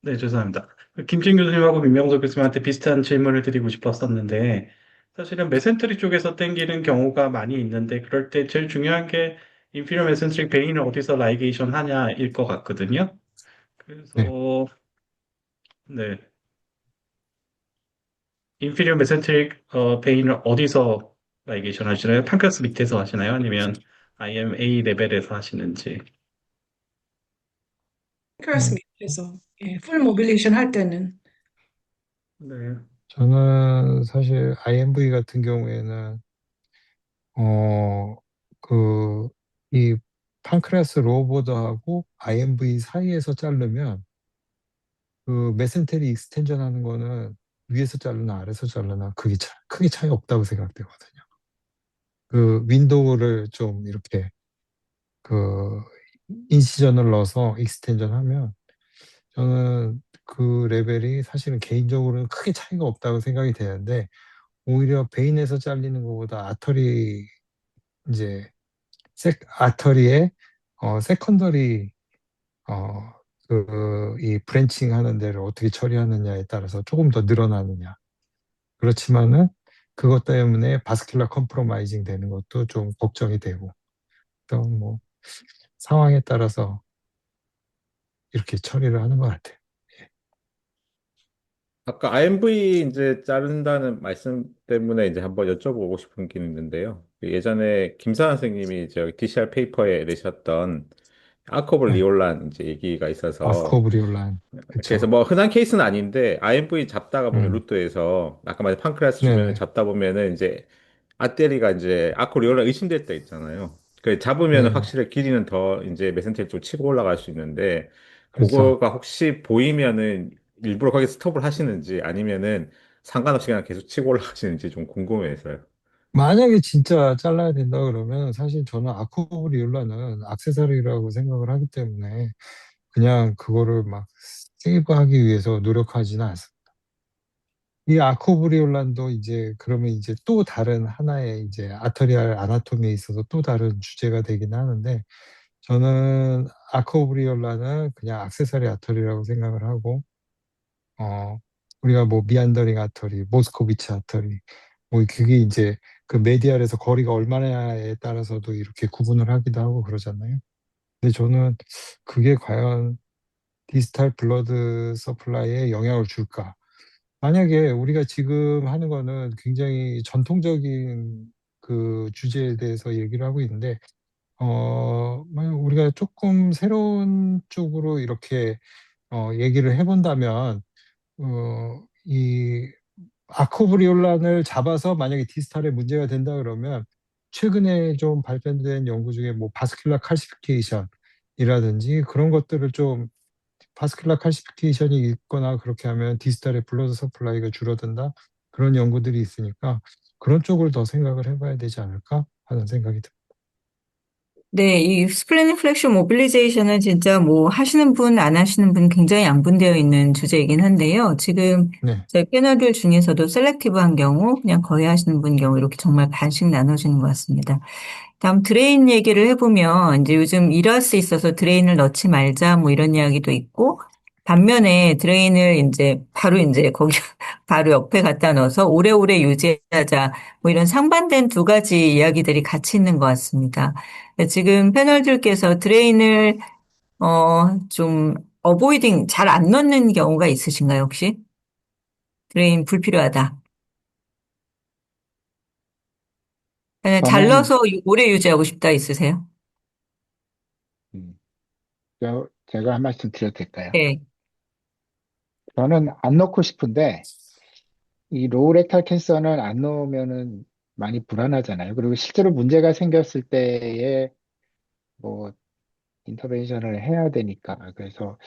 네, 죄송합니다. 김진 교수님하고 민명석 교수님한테 비슷한 질문을 드리고 싶었었는데, 사실은 메센트리 쪽에서 땡기는 경우가 많이 있는데, 그럴 때 제일 중요한 게 인피리어 메센트릭 베인을 어디서 라이게이션 하냐일 것 같거든요. 네, 그래서, 네, 인피리어 메센트릭 베인을 어디서 라이게이션 하시나요? 판크라스 밑에서 하시나요? 아니면 IMA 레벨에서 하시는지. 클래스 음, 밑에서 풀 모빌레이션 할 때는 네. 저는 사실 IMV 같은 경우에는 어, 이 판크레아스 로보더하고 IMV 사이에서 자르면 메센테리 익스텐전 하는 거는 위에서 자르나 아래에서 자르나 크게 차이 없다고 생각되거든요. 윈도우를 좀 이렇게 그 인시전을 넣어서 익스텐전 하면 저는 그 레벨이 사실은 개인적으로는 크게 차이가 없다고 생각이 되는데 오히려 베인에서 잘리는 것보다 이제 아터리의 세컨더리 이 브랜칭 하는 데를 어떻게 처리하느냐에 따라서 조금 더 늘어나느냐. 그렇지만은 그것 때문에 바스큘라 컴프로마이징 되는 것도 좀 걱정이 되고 또 뭐 상황에 따라서 이렇게 처리를 하는 것 같아요. 아까 IMV 이제 자른다는 말씀 때문에 이제 한번 여쭤보고 싶은 게 있는데요. 그 예전에 김사한 선생님이 저 DCR 페이퍼에 내셨던 아코블 네. 리올란 이제 얘기가 있어서 아스코브리올란 그래서 그쵸. 뭐 흔한 케이스는 아닌데 IMV 잡다가 보면 음, 루트에서 아까 말한 판크라스 주변을 네네, 잡다 보면은 이제 아테리가 이제 아코 리올란 의심될 때 있잖아요. 그 잡으면 네네, 확실히 길이는 더 이제 메센테리 쪽 치고 올라갈 수 있는데 그렇죠. 그거가 혹시 보이면은 일부러 거기 스톱을 하시는지 아니면은 상관없이 그냥 계속 치고 올라가시는지 좀 궁금해서요. 만약에 진짜 잘라야 된다 그러면 사실 저는 아코브리올란은 액세서리라고 생각을 하기 때문에 그냥 그거를 막 세이브하기 위해서 노력하지는 않습니다. 이 아코브리올란도 이제 그러면 이제 또 다른 하나의 이제 아터리알 아나토미에 있어서 또 다른 주제가 되긴 하는데 저는 아코브리올란은 그냥 액세서리 아터리라고 생각을 하고 어 우리가 뭐 미안더링 아터리, 모스코비치 아터리 뭐 그게 이제 그 메디알에서 거리가 얼마나에 따라서도 이렇게 구분을 하기도 하고 그러잖아요. 근데 저는 그게 과연 디스탈 블러드 서플라이에 영향을 줄까? 만약에 우리가 지금 하는 거는 굉장히 전통적인 그 주제에 대해서 얘기를 하고 있는데, 만약 우리가 조금 새로운 쪽으로 이렇게 얘기를 해본다면, 이 아코브리올란을 잡아서 만약에 디스탈에 문제가 된다 그러면 최근에 좀 발견된 연구 중에 뭐 바스큘라 칼시피케이션이라든지 그런 것들을 좀 바스큘라 칼시피케이션이 있거나 그렇게 하면 디스탈의 블러드 서플라이가 줄어든다 그런 연구들이 있으니까 그런 쪽을 더 생각을 해봐야 되지 않을까 하는 생각이 듭니다. 네, 이 스플래닛 플렉션 모빌리제이션은 진짜 뭐 하시는 분, 안 하시는 분 굉장히 양분되어 있는 주제이긴 한데요. 지금 네, 저희 패널들 중에서도 셀렉티브한 경우, 그냥 거의 하시는 분 경우 이렇게 정말 반씩 나눠지는 것 같습니다. 다음 드레인 얘기를 해보면 이제 요즘 이라스에 있어서 드레인을 넣지 말자 뭐 이런 이야기도 있고 반면에 드레인을 이제 거기 바로 옆에 갖다 넣어서 오래오래 유지하자 뭐 이런 상반된 두 가지 이야기들이 같이 있는 것 같습니다. 지금 패널들께서 드레인을 좀 어보이딩 잘 안 넣는 경우가 있으신가요 혹시? 드레인 불필요하다. 그냥 잘 저는 넣어서 오래 유지하고 싶다 있으세요? 음, 제가 한 말씀 드려도 될까요? 네. 저는 안 넣고 싶은데 이 로우레탈 캔서는 안 넣으면은 많이 불안하잖아요. 그리고 실제로 문제가 생겼을 때에 뭐 인터벤션을 해야 되니까. 그래서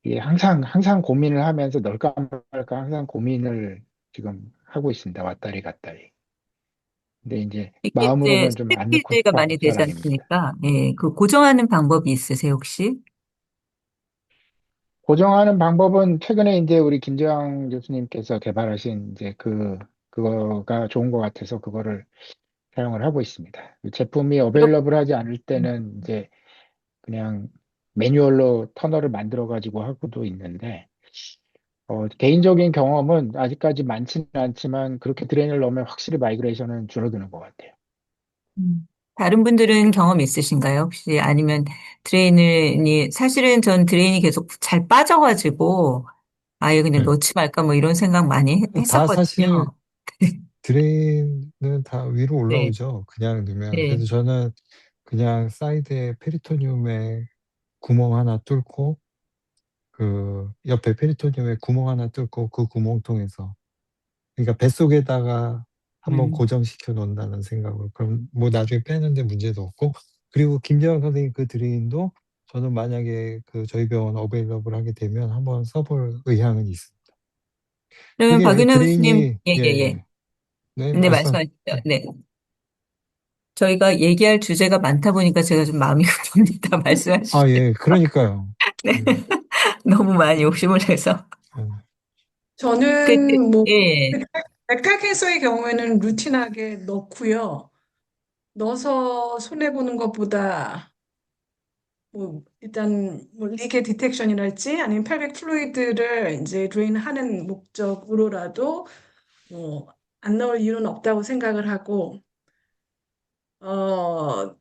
이게 항상 고민을 하면서 넣을까 말까 항상 고민을 지금 하고 있습니다. 왔다리 갔다리. 근데 이제 이게 이제 마음으로는 좀 안 넣고 스태피드가 싶은 많이 되지 사람입니다. 않습니까? 예, 그 고정하는 방법이 있으세요, 혹시? 고정하는 방법은 최근에 이제 우리 김재왕 교수님께서 개발하신 이제 그거가 좋은 것 같아서 그거를 사용을 하고 있습니다. 제품이 그렇- 어베일러블 하지 않을 때는 이제 그냥 매뉴얼로 터널을 만들어 가지고 하고도 있는데, 개인적인 경험은 아직까지 많지는 않지만 그렇게 드레인을 넣으면 확실히 마이그레이션은 줄어드는 것 같아요. 다른 분들은 경험 있으신가요? 혹시 아니면 드레인이 사실은 전 드레인이 계속 잘 빠져가지고 아예 그냥 네. 넣지 말까 뭐 이런 생각 많이 다 사실 했었거든요. 드레인은 다 위로 네, 올라오죠. 그냥 넣으면. 네. 그래서 저는 그냥 사이드에 페리토늄에 구멍 하나 뚫고 그 옆에 페리토늄에 구멍 하나 뚫고 그 구멍 통해서 그러니까 뱃속에다가 한번 음. 고정시켜 놓는다는 생각으로 그럼 뭐 나중에 빼는데 문제도 없고 그리고 김재환 선생님 그 드레인도 저는 만약에 그 저희 병원 어베일러블 하게 되면 한번 써볼 의향은 있습니다. 그러면 그게 박윤아 교수님, 드레인이 예, 예, 예, 예. 예. 네, 네, 말씀하시죠. 예. 네. 저희가 얘기할 주제가 많다 보니까 제가 좀 마음이 급합니다. 아, 말씀하시죠. 예, 그러니까요. 네. 예, 너무 많이 욕심을 내서. 예. 그, 저는 뭐 예. 백탁해서의 경우에는 루틴하게 넣고요. 넣어서 손해 보는 것보다 뭐 일단 뭐 리케 디텍션이랄지 아니면 펠빅 플루이드를 이제 드레인하는 목적으로라도 뭐 안 넣을 이유는 없다고 생각을 하고 어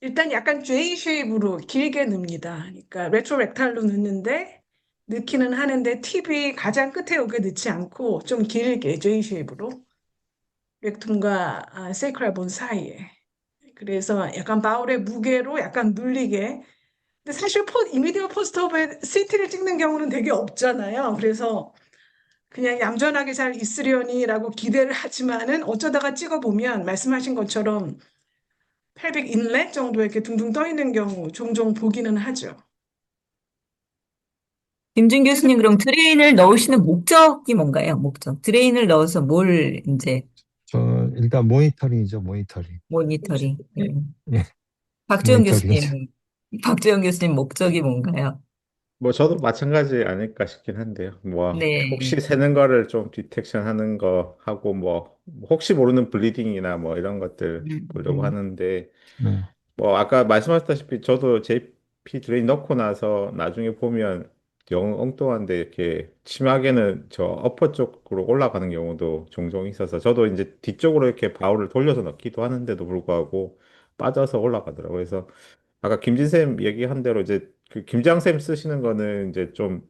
일단 약간 J 쉐입으로 길게 넣습니다. 그러니까 레트로렉탈로 넣는데 넣기는 하는데 팁이 가장 끝에 오게 넣지 않고 좀 길게 J 쉐입으로 렉툼과 세이크랄본 사이에. 그래서 약간 바울의 무게로 약간 눌리게. 근데 사실 이미디어 포스트업에 CT를 찍는 경우는 되게 없잖아요. 그래서 그냥 얌전하게 잘 있으려니라고 기대를 하지만은 어쩌다가 찍어보면 말씀하신 것처럼 펠빅 인렛 정도 이렇게 둥둥 떠 있는 경우 종종 보기는 하죠. 김준 그래서 교수님, 그럼 드레인을 넣으시는 목적이 뭔가요? 목적. 드레인을 넣어서 뭘 이제 저는 일단 모니터링이죠, 모니터링. 모니터링. 예, 박주영 모니터링이죠. 교수님, 박주영 교수님 목적이 뭔가요? 뭐 저도 마찬가지 아닐까 싶긴 한데요. 뭐 네. 혹시 새는 거를 좀 디텍션 하는 거 하고 뭐 혹시 모르는 블리딩이나 뭐 이런 것들 음, 보려고 음. 하는데 네. 뭐 아까 말씀하셨다시피 저도 JP 드레인 넣고 나서 나중에 보면 영 엉뚱한데 이렇게 심하게는 저 어퍼 쪽으로 올라가는 경우도 종종 있어서 저도 이제 뒤쪽으로 이렇게 바울을 돌려서 넣기도 하는데도 불구하고 빠져서 올라가더라고요. 그래서 아까 김진쌤 얘기한 대로 이제 그 김장쌤 쓰시는 거는 이제 좀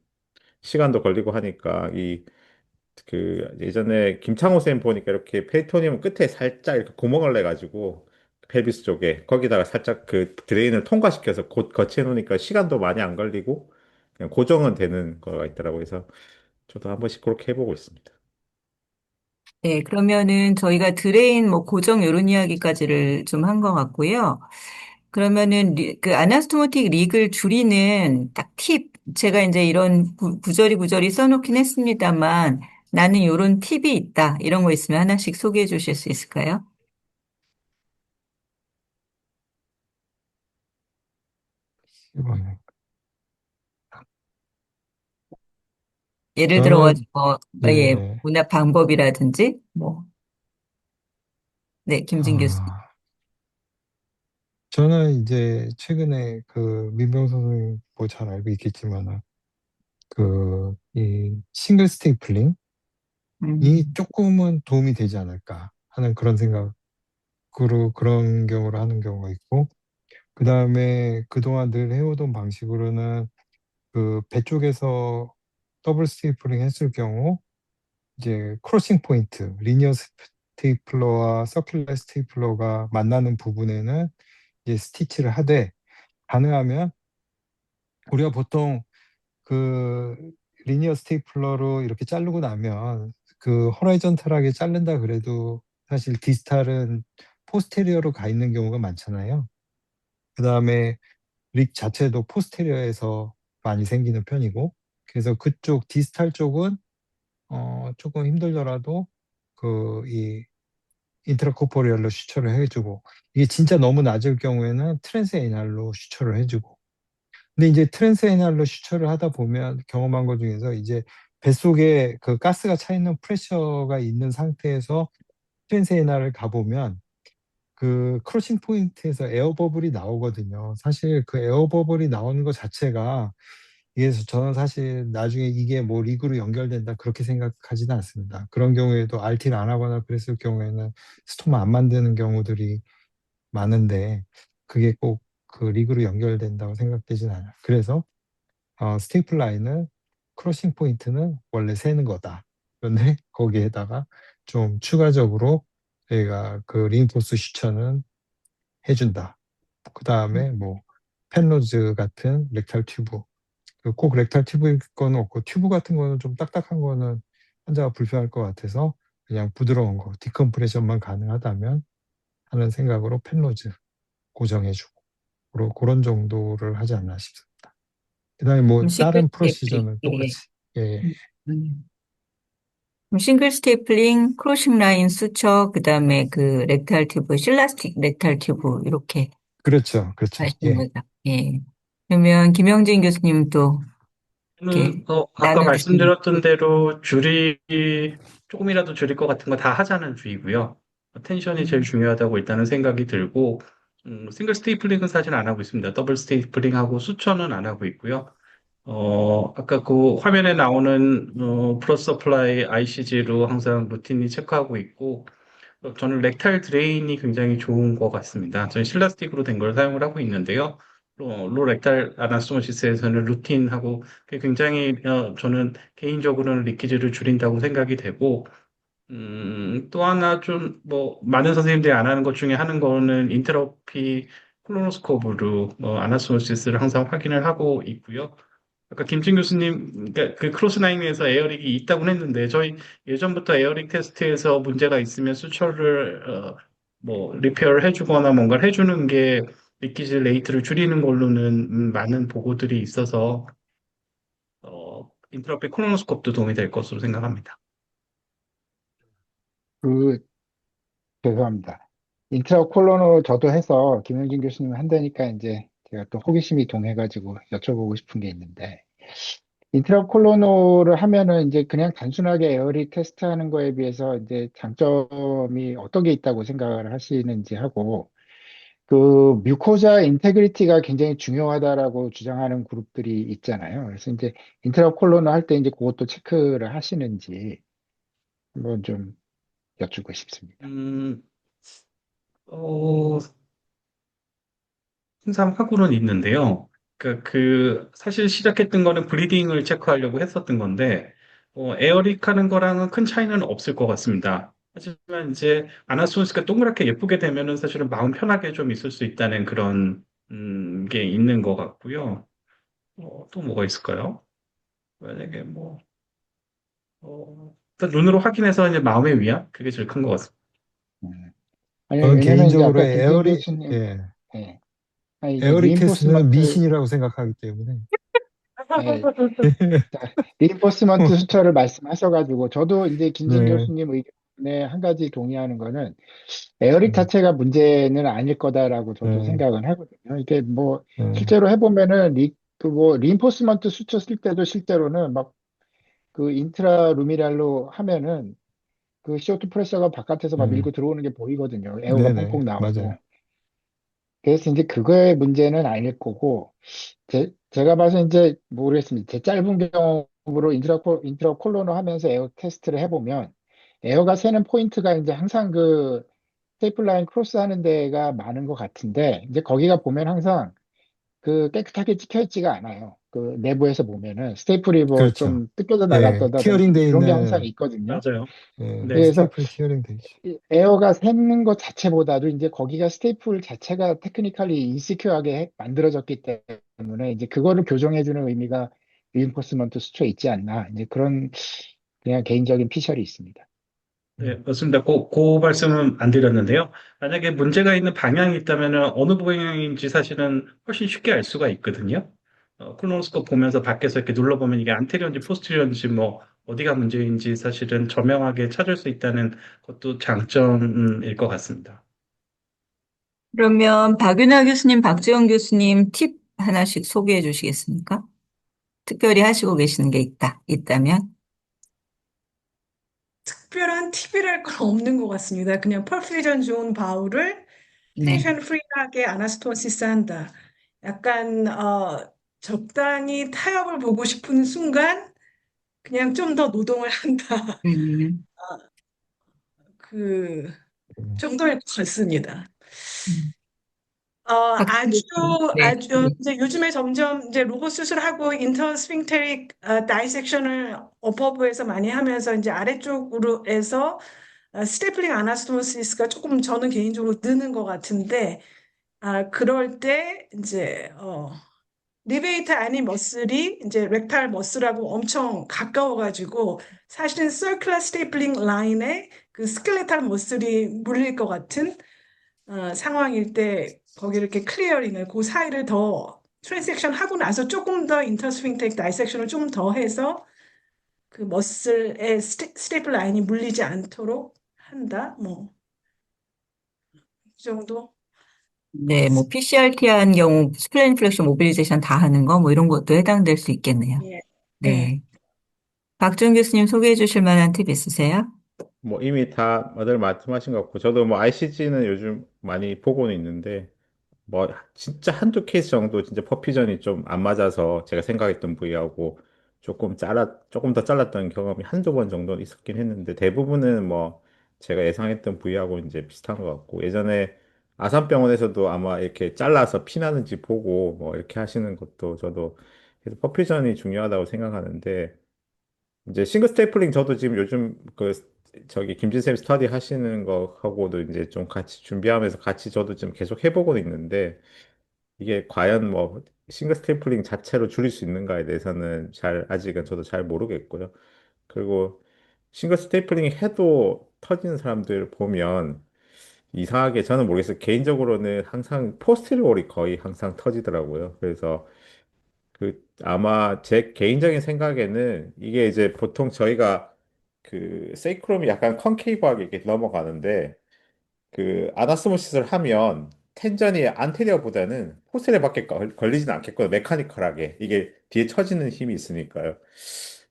시간도 걸리고 하니까 이 그 예전에 김창호 쌤 보니까 이렇게 페리토니움 끝에 살짝 이렇게 구멍을 내 가지고 펠비스 쪽에 거기다가 살짝 그 드레인을 통과시켜서 곧 거치해 놓으니까 시간도 많이 안 걸리고 그냥 고정은 되는 거가 있더라고요. 그래서 저도 한 번씩 그렇게 해보고 있습니다. 네, 그러면은 저희가 드레인 뭐 고정 요런 이야기까지를 좀 한 것 같고요. 그러면은 그 아나스토모틱 릭을 줄이는 딱 팁, 제가 이제 이런 구절이 구절이 써놓긴 했습니다만 나는 요런 팁이 있다. 이런 거 있으면 하나씩 소개해 주실 수 있을까요? 이번에. 예를 저는, 들어가지고, 예, 예, 예. 문학 방법이라든지, 뭐, 네, 김진 교수님. 아, 저는 이제 최근에 그 민병 선생님 뭐 잘 알고 있겠지만은 이 싱글 스테이플링이 음, 조금은 도움이 되지 않을까 하는 그런 생각으로 그런 경우를 하는 경우가 있고 그 다음에 그동안 늘 해오던 방식으로는 그 배 쪽에서 더블 스테이플링 했을 경우 이제 크로싱 포인트, 리니어 스테이플러와 서큘러 스테이플러가 만나는 부분에는 이제 스티치를 하되 가능하면 우리가 보통 그 리니어 스테이플러로 이렇게 자르고 나면 그 호라이전탈하게 자른다 그래도 사실 디스탈은 포스테리어로 가 있는 경우가 많잖아요. 그 다음에 릭 자체도 포스테리어에서 많이 생기는 편이고, 그래서 그쪽 디스탈 쪽은 조금 힘들더라도 그 이 인트라코포리얼로 슈처를 해주고, 이게 진짜 너무 낮을 경우에는 트랜스에이날로 슈처를 해주고. 근데 이제 트랜스에이날로 슈처를 하다 보면 경험한 것 중에서 이제 뱃속에 그 가스가 차 있는 프레셔가 있는 상태에서 트랜스에이날을 가보면 그 크로싱 포인트에서 에어버블이 나오거든요. 사실 그 에어버블이 나오는 것 자체가, 그래서 저는 사실 나중에 이게 뭐 리그로 연결된다 그렇게 생각하지는 않습니다. 그런 경우에도 RT를 안 하거나 그랬을 경우에는 스토마 안 만드는 경우들이 많은데, 그게 꼭 그 리그로 연결된다고 생각되진 않아요. 그래서 스테이플 라인은 크로싱 포인트는 원래 세는 거다. 그런데 거기에다가 좀 추가적으로 저희가 그 리인포스 슈처는 해준다. 그 다음에 뭐 펜로즈 같은 렉탈 튜브, 그꼭 렉탈 튜브일 거는 없고, 튜브 같은 거는 좀 딱딱한 거는 환자가 불편할 것 같아서 그냥 부드러운 거, 디컴프레션만 가능하다면 하는 생각으로 펜로즈 고정해주고, 그런 정도를 하지 않나 싶습니다. 그다음에 뭐 싱글 다른 스테이플링. 프로시저는 예. 똑같이. 예, 그럼 싱글 스테이플링, 크로싱 라인 수척, 그다음에 그 렉탈 튜브, 실라스틱 렉탈 튜브 이렇게 그렇죠, 그렇죠. 하시는 예, 거죠. 예. 그러면 김영진 교수님 또 이렇게 저는 아까 나눠주시면. 말씀드렸던 대로 조금이라도 줄일 것 같은 거 다 하자는 주의고요. 텐션이 제일 중요하다고 일단은 생각이 들고, 싱글 스테이플링은 사실 안 하고 있습니다. 더블 스테이플링하고 수천은 안 하고 있고요. 아까 그 화면에 나오는 플러스 서플라이 ICG로 항상 루틴이 체크하고 있고, 저는 렉탈 드레인이 굉장히 좋은 것 같습니다. 저는 실라스틱으로 된 걸 사용을 하고 있는데요. 로 렉탈 아나스토모시스에서는 루틴하고 그게 굉장히 저는 개인적으로는 리키즈를 줄인다고 생각이 되고, 또 하나 좀 뭐 많은 선생님들이 안 하는 것 중에 하는 거는 인테로피 콜로노스코프로 아나스토모시스를 항상 확인을 하고 있고요. 아까 김진 교수님, 그러니까 그 크로스라인에서 에어릭이 있다고 했는데, 저희 예전부터 에어릭 테스트에서 문제가 있으면 수철을, 뭐, 리페어를 해주거나 뭔가를 해주는 게 리키지 레이트를 줄이는 걸로는 많은 보고들이 있어서, 인트라오피 콜로노스코프도 도움이 될 것으로 생각합니다. 그, 죄송합니다. 인트라콜로노 저도 해서 김영진 교수님 한다니까 이제 제가 또 호기심이 동해가지고 여쭤보고 싶은 게 있는데, 인트라콜로노를 하면은 이제 그냥 단순하게 에어리 테스트하는 거에 비해서 이제 장점이 어떤 게 있다고 생각을 하시는지 하고, 그 뮤코자 인테그리티가 굉장히 중요하다라고 주장하는 그룹들이 있잖아요. 그래서 이제 인트라콜로너 할 때 이제 그것도 체크를 하시는지 한번 좀 여쭙고 싶습니다. 음, 어, 항상 하고는 있는데요. 사실 시작했던 거는 브리딩을 체크하려고 했었던 건데, 에어릭 하는 거랑은 큰 차이는 없을 것 같습니다. 하지만 이제 아나스톤스가 동그랗게 예쁘게 되면은 사실은 마음 편하게 좀 있을 수 있다는 그런, 게 있는 것 같고요. 또 뭐가 있을까요? 만약에 뭐, 일단 눈으로 확인해서 이제 마음의 위안? 그게 제일 큰 것 같습니다. 음. 아니, 저는 왜냐면 이제 개인적으로 아까 김진 교수님, 예, 예. 아니, 이제 에어릭 테스트는 리인포스먼트, 미신이라고 생각하기 때문에. 예. 자, 리인포스먼트 수처를 말씀하셔가지고, 저도 이제 김진 네, 교수님 의견에 한 가지 동의하는 거는 에어릭 네, 자체가 문제는 아닐 거다라고 저도 네, 생각은 하거든요. 이게 뭐, 네, 실제로 해보면은 리인포스먼트 수쳐 쓸 때도 실제로는 막 그 인트라 루미랄로 하면은 그 CO2 프레셔가 바깥에서 막 네, 밀고 들어오는 게 보이거든요. 에어가 네, 네, 퐁퐁 나오고. 맞아요. 그래서 이제 그거의 문제는 아닐 거고, 제가 봐서 이제 모르겠습니다. 제 짧은 경험으로 인트라 콜로너 하면서 에어 테스트를 해보면, 에어가 새는 포인트가 이제 항상 그 스테이플 라인 크로스 하는 데가 많은 것 같은데, 이제 거기가 보면 항상 그 깨끗하게 찍혀 있지가 않아요. 그 내부에서 보면은 스테이플이 뭐 그렇죠. 좀 뜯겨져 예, 티어링 나갔다든지 돼 이런 게 항상 있는, 있거든요. 맞아요. 네. 그래서 스테이플 티어링 돼 있죠. 이 에어가 새는 것 자체보다도 이제 거기가 스테이플 자체가 테크니컬리 인시큐어하게 만들어졌기 때문에 이제 그거를 교정해주는 의미가 리인포스먼트 수초에 있지 않나. 이제 그런 그냥 개인적인 피셜이 있습니다. 네, 맞습니다. 그 말씀은 안 드렸는데요. 만약에 문제가 있는 방향이 있다면 어느 방향인지 사실은 훨씬 쉽게 알 수가 있거든요. 콜로노스코프 보면서 밖에서 이렇게 눌러보면 이게 안테리어인지 포스티리어인지 뭐 어디가 문제인지 사실은 저명하게 찾을 수 있다는 것도 장점일 것 같습니다. 그러면 박윤아 교수님, 박지원 교수님 팁 하나씩 소개해 주시겠습니까? 특별히 하시고 계시는 게 있다면? 특별한 팁이랄 건 없는 것 같습니다. 그냥 퍼퓨전 좋은 바울을 네. 텐션 프리하게 아나스토모시스 한다. 약간 적당히 타협을 보고 싶은 순간 그냥 좀 더 노동을 한다. 음, 그 음, 정도일 것 같습니다. 음. 아주, 박지원 교수님. 네. 아주, 이제 요즘에 점점 이제 로봇 수술하고 인터스핑테릭 다이섹션을 어퍼브에서 많이 하면서 이제 아래쪽으로 해서 스테플링 아나스토모시스가 조금 저는 개인적으로 느는 것 같은데, 그럴 때 이제, 리베이터 아닌 머슬이 이제 렉탈 머슬하고 엄청 가까워가지고 사실은 서큘러 스테이플링 라인에 그 스켈레탈 머슬이 물릴 것 같은 상황일 때 거기 이렇게 클리어링을 그 사이를 더 트랜섹션 하고 나서 조금 더 인터스핑텍 다이섹션을 좀 더 해서 그 머슬의 스테이플 라인이 물리지 않도록 한다. 뭐 이 정도. 네, 뭐 PCRT 한 경우 스플레인 플렉션 모빌리제이션 다 하는 거 뭐 이런 것도 해당될 수 있겠네요. 예. 예. 네. 박준 교수님 소개해 주실 만한 팁 있으세요? 뭐 이미 다들 말씀하신 것 같고 저도 뭐 ICG는 요즘 많이 보고는 있는데 뭐 진짜 한두 케이스 정도 진짜 퍼피전이 좀 안 맞아서 제가 생각했던 부위하고 조금 더 잘랐던 경험이 한두 번 정도 있었긴 했는데 대부분은 뭐 제가 예상했던 부위하고 이제 비슷한 것 같고 예전에 아산병원에서도 아마 이렇게 잘라서 피 나는지 보고 뭐 이렇게 하시는 것도 저도 그래서 퍼퓨전이 중요하다고 생각하는데 이제 싱글 스테이플링 저도 지금 요즘 그 저기 김진쌤 스터디 하시는 거 하고도 이제 좀 같이 준비하면서 같이 저도 좀 계속 해보고 있는데 이게 과연 뭐 싱글 스테이플링 자체로 줄일 수 있는가에 대해서는 아직은 저도 잘 모르겠고요. 그리고 싱글 스테이플링 해도 터지는 사람들 보면 이상하게 저는 모르겠어요. 개인적으로는 항상 포스terior이 거의 항상 터지더라고요. 그래서 아마 제 개인적인 생각에는 이게 이제 보통 저희가 그 세이크롬이 약간 컨케이브하게 이렇게 넘어가는데 그 아나스모시스를 하면 텐전이 안테리어보다는 포스тер에밖에 걸리지는 않겠거든요. 메카니컬하게 이게 뒤에 처지는 힘이 있으니까요.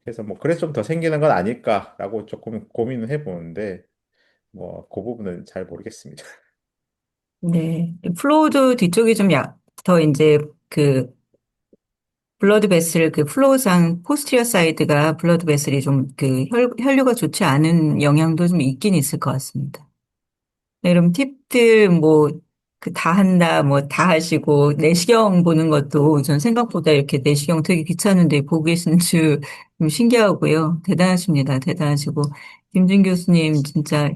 그래서 뭐 그래서 좀 더 생기는 건 아닐까라고 조금 고민을 해보는데 뭐 그 부분은 잘 모르겠습니다. 네. 플로우도 뒤쪽이 좀 더 이제 그 블러드 베슬 그 플로우상 포스티리어 사이드가 블러드 베슬이 좀 그 혈류가 좋지 않은 영향도 좀 있긴 있을 것 같습니다. 네, 그럼 팁들 뭐 그 다 한다 뭐 다 하시고 내시경 보는 것도 전 생각보다 이렇게 내시경 되게 귀찮은데 보고 계시는 줄 좀 신기하고요. 대단하십니다. 대단하시고 김준 교수님 진짜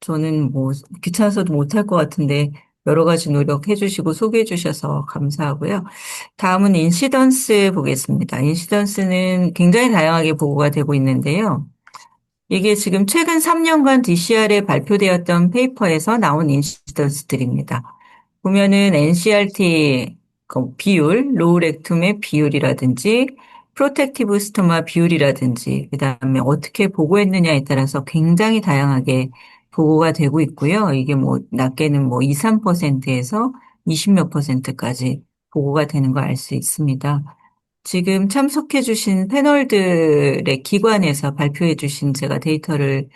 저는 뭐 귀찮아서도 못할 것 같은데 여러 가지 노력해 주시고 소개해 주셔서 감사하고요. 다음은 인시던스 보겠습니다. 인시던스는 굉장히 다양하게 보고가 되고 있는데요. 이게 지금 최근 3년간 DCR에 발표되었던 페이퍼에서 나온 인시던스들입니다. 보면은 NCRT 그 비율, 로우 렉툼의 비율이라든지 프로텍티브 스토마 비율이라든지 그다음에 어떻게 보고했느냐에 따라서 굉장히 다양하게 보고가 되고 있고요. 이게 뭐 낮게는 뭐 2, 3%에서 20 몇 %까지 보고가 되는 걸 알 수 있습니다. 지금 참석해 주신 패널들의 기관에서 발표해 주신 제가 데이터를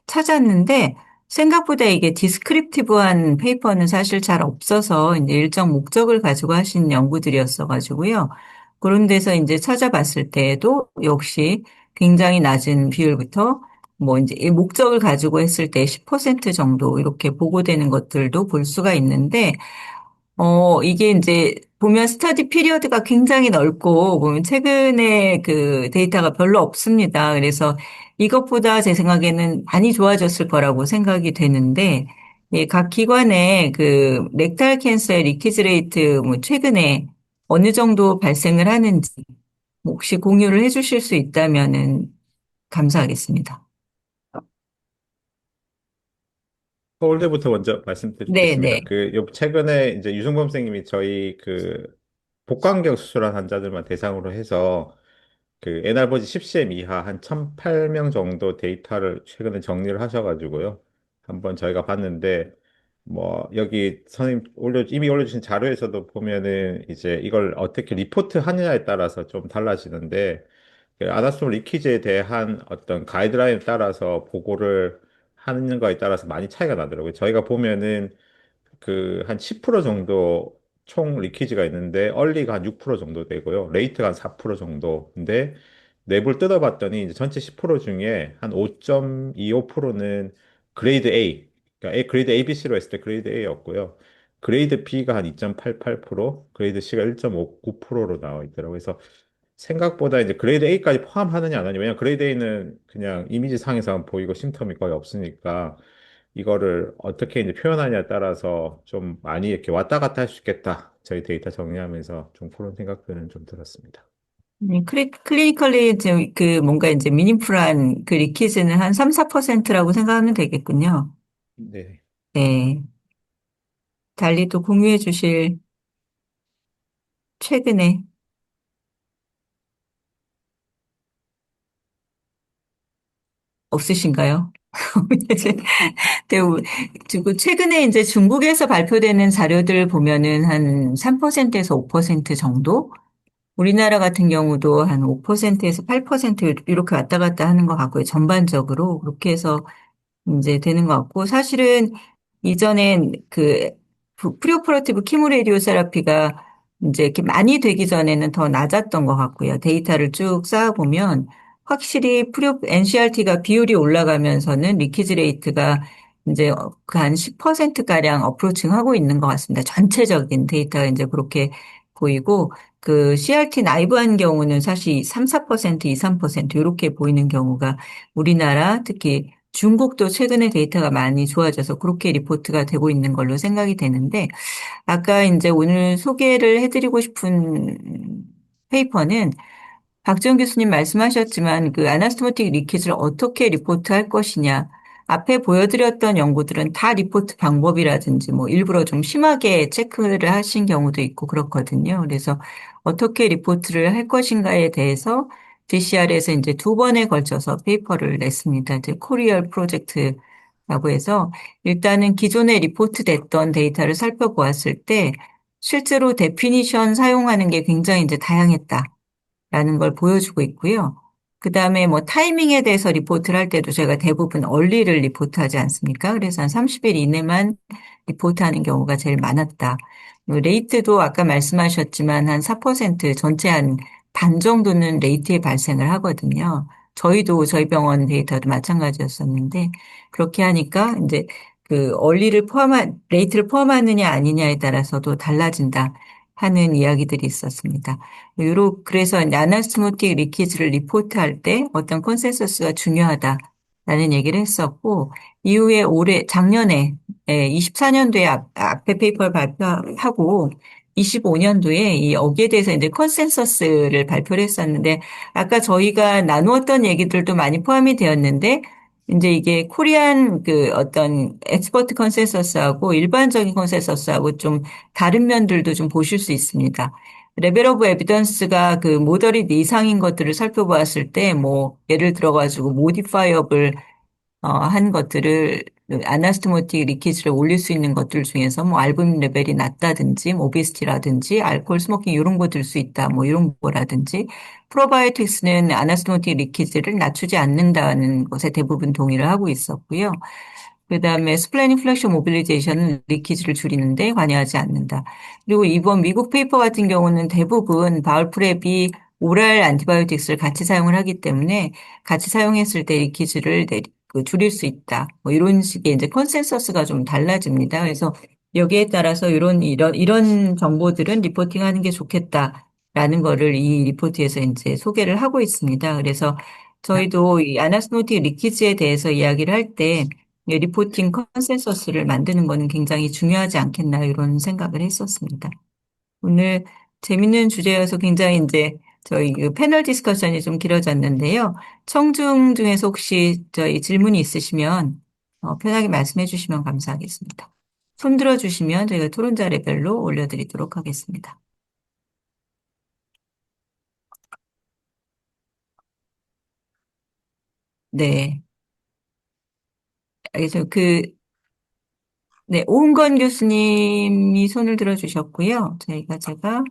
찾았는데 생각보다 이게 디스크립티브한 페이퍼는 사실 잘 없어서 이제 일정 목적을 가지고 하신 연구들이었어 가지고요. 그런 데서 이제 찾아봤을 때에도 역시 굉장히 낮은 비율부터 뭐 이제 이 목적을 가지고 했을 때 10% 정도 이렇게 보고되는 것들도 볼 수가 있는데 이게 이제 보면 스터디 피리어드가 굉장히 넓고 보면 최근에 그 데이터가 별로 없습니다. 그래서 이것보다 제 생각에는 많이 좋아졌을 거라고 생각이 되는데 예, 각 기관의 그 렉탈 캔서의 리키즈 레이트 뭐 최근에 어느 정도 발생을 하는지 뭐 혹시 공유를 해 주실 수 있다면은 감사하겠습니다. 서울대부터 먼저 말씀드리겠습니다. 네네. 최근에 이제 유승범 선생님이 저희 복강경 수술한 환자들만 대상으로 해서 NR-버지 10cm 이하 한 1,008명 정도 데이터를 최근에 정리를 하셔가지고요. 한번 저희가 봤는데, 여기 선생님 이미 올려주신 자료에서도 보면은 이제 이걸 어떻게 리포트 하느냐에 따라서 좀 달라지는데, 아나스토모 리키즈에 대한 어떤 가이드라인에 따라서 보고를 하는 거에 따라서 많이 차이가 나더라고요. 저희가 보면은 한 10% 정도 총 리키지가 있는데 얼리가 한 6% 정도 되고요. 레이트가 한 4% 정도인데 내부를 뜯어봤더니 이제 전체 10% 중에 한 5.25%는 그레이드 A, 그러니까 그레이드 ABC로 했을 때 그레이드 A였고요. 그레이드 B가 한 2.88%, 그레이드 C가 1.59%로 나와 있더라고요. 그래서 생각보다 이제 그레이드 A까지 포함하느냐 안 하느냐. 왜냐면 그레이드 A는 그냥 이미지 상에서만 보이고 심텀이 거의 없으니까 이거를 어떻게 이제 표현하냐에 따라서 좀 많이 이렇게 왔다 갔다 할 수 있겠다. 저희 데이터 정리하면서 좀 그런 생각들은 좀 들었습니다. 클리니컬리 뭔가 이제 미니풀한 그 리키즈는 한 3, 4%라고 생각하면 되겠군요. 네. 네. 달리 또 공유해 주실 최근에 없으신가요? 이제 그리고 최근에 이제 중국에서 발표되는 자료들 보면은 한 3%에서 5% 정도? 우리나라 같은 경우도 한 5%에서 8% 이렇게 왔다 갔다 하는 것 같고요. 전반적으로. 그렇게 해서 이제 되는 것 같고, 사실은 이전엔 프리오퍼레이티브 키모레디오 세라피가 이제 이렇게 많이 되기 전에는 더 낮았던 것 같고요. 데이터를 쭉 쌓아보면 확실히 NCRT가 비율이 올라가면서는 리키지 레이트가 이제 그 한 10%가량 어프로칭 하고 있는 것 같습니다. 전체적인 데이터가 이제 그렇게 보이고, 그 CRT 나이브한 경우는 사실 3, 4%, 2, 3% 이렇게 보이는 경우가 우리나라 특히 중국도 최근에 데이터가 많이 좋아져서 그렇게 리포트가 되고 있는 걸로 생각이 되는데, 아까 이제 오늘 소개를 해드리고 싶은 페이퍼는 박지원 교수님 말씀하셨지만 그 아나스토모틱 리키즈를 어떻게 리포트할 것이냐. 앞에 보여드렸던 연구들은 다 리포트 방법이라든지 뭐 일부러 좀 심하게 체크를 하신 경우도 있고 그렇거든요. 그래서 어떻게 리포트를 할 것인가에 대해서 DCR에서 이제 두 번에 걸쳐서 페이퍼를 냈습니다. 이제 코리얼 프로젝트라고 해서 일단은 기존에 리포트 됐던 데이터를 살펴보았을 때 실제로 데피니션 사용하는 게 굉장히 이제 다양했다. 라는 걸 보여주고 있고요. 그 다음에 뭐 타이밍에 대해서 리포트를 할 때도 저희가 대부분 얼리를 리포트하지 않습니까? 그래서 한 30일 이내만 리포트하는 경우가 제일 많았다. 레이트도 아까 말씀하셨지만 한 4% 전체 한 반 정도는 레이트에 발생을 하거든요. 저희 병원 데이터도 마찬가지였었는데 그렇게 하니까 이제 레이트를 포함하느냐 아니냐에 따라서도 달라진다 하는 이야기들이 있었습니다. 그래서 아나스토모틱 리키즈를 리포트할 때 어떤 컨센서스가 중요하다라는 얘기를 했었고, 이후에 작년에, 24년도에 앞에 페이퍼를 발표하고, 25년도에 이 여기에 대해서 이제 컨센서스를 발표를 했었는데, 아까 저희가 나누었던 얘기들도 많이 포함이 되었는데, 이제 이게 코리안 어떤 엑스퍼트 컨센서스하고 일반적인 컨센서스하고 좀 다른 면들도 좀 보실 수 있습니다. 레벨 오브 에비던스가 그 모더릿 이상인 것들을 살펴보았을 때, 뭐, 예를 들어가지고, 모디파이어블, 한 것들을, 아나스토모틱 리키지를 올릴 수 있는 것들 중에서, 뭐, 알부민 레벨이 낮다든지, 뭐 오비스티라든지, 알코올 스모킹, 이런 거 들 수 있다, 뭐, 이런 거라든지, 프로바이오틱스는 아나스토모틱 리키지를 낮추지 않는다는 것에 대부분 동의를 하고 있었고요. 그다음에 스플래닝 플렉션 모빌리제이션은 리키지를 줄이는데 관여하지 않는다. 그리고 이번 미국 페이퍼 같은 경우는 대부분 바울프랩이 오랄 안티바이오틱스를 같이 사용을 하기 때문에 같이 사용했을 때 리키지를 줄일 수 있다. 뭐 이런 식의 이제 컨센서스가 좀 달라집니다. 그래서 여기에 따라서 이런 정보들은 리포팅하는 게 좋겠다라는 거를 이 리포트에서 이제 소개를 하고 있습니다. 그래서 저희도 이 아나스노틱 리키지에 대해서 이야기를 할때 리포팅 컨센서스를 만드는 거는 굉장히 중요하지 않겠나 이런 생각을 했었습니다. 오늘 재밌는 주제여서 굉장히 이제 저희 그 패널 디스커션이 좀 길어졌는데요. 청중 중에서 혹시 저희 질문이 있으시면 편하게 말씀해 주시면 감사하겠습니다. 손 들어 주시면 저희가 토론자 레벨로 올려드리도록 하겠습니다. 네. 그래서 네, 오은건 교수님이 손을 들어 주셨고요. 제가